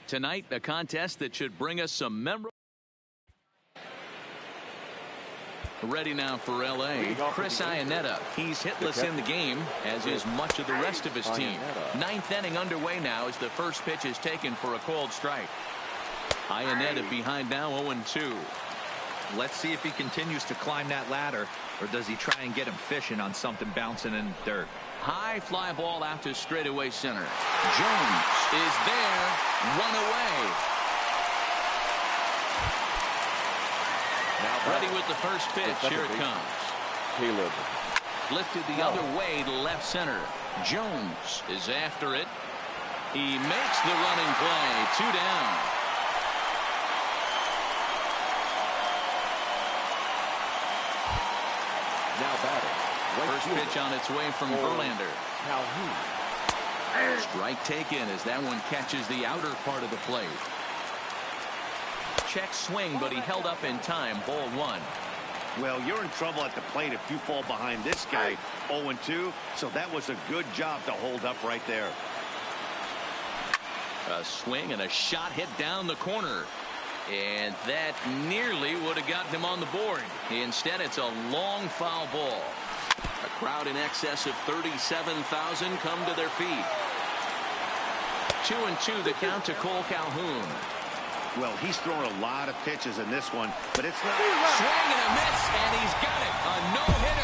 Tonight, a contest that should bring us some memorable. Ready now for L.A. Chris Iannetta. He's hitless in the game, as is much of the rest of his team. 9th inning underway now as the first pitch is taken for a called strike. Iannetta behind now 0-2. Let's see if he continues to climb that ladder, or does he try and get him fishing on something bouncing in the dirt. High fly ball out to straightaway center. Jones is there. 1 away. Ready with the first pitch. Here it comes. Caleb. Lifted the other way to left center. Jones is after it. He makes the running play. 2 down. First pitch on its way from Verlander. Strike taken as that one catches the outer part of the plate. Check swing, but he held up in time. Ball 1. Well, you're in trouble at the plate if you fall behind this guy 0-2, so that was a good job to hold up right there. A swing and a shot hit down the corner. And that nearly would have gotten him on the board. Instead, it's a long foul ball. A crowd in excess of 37,000 come to their feet. 2-2 the count to Cole Calhoun. Well, he's thrown a lot of pitches in this one, but it's not. Swing and a miss, and he's got it. A no-hitter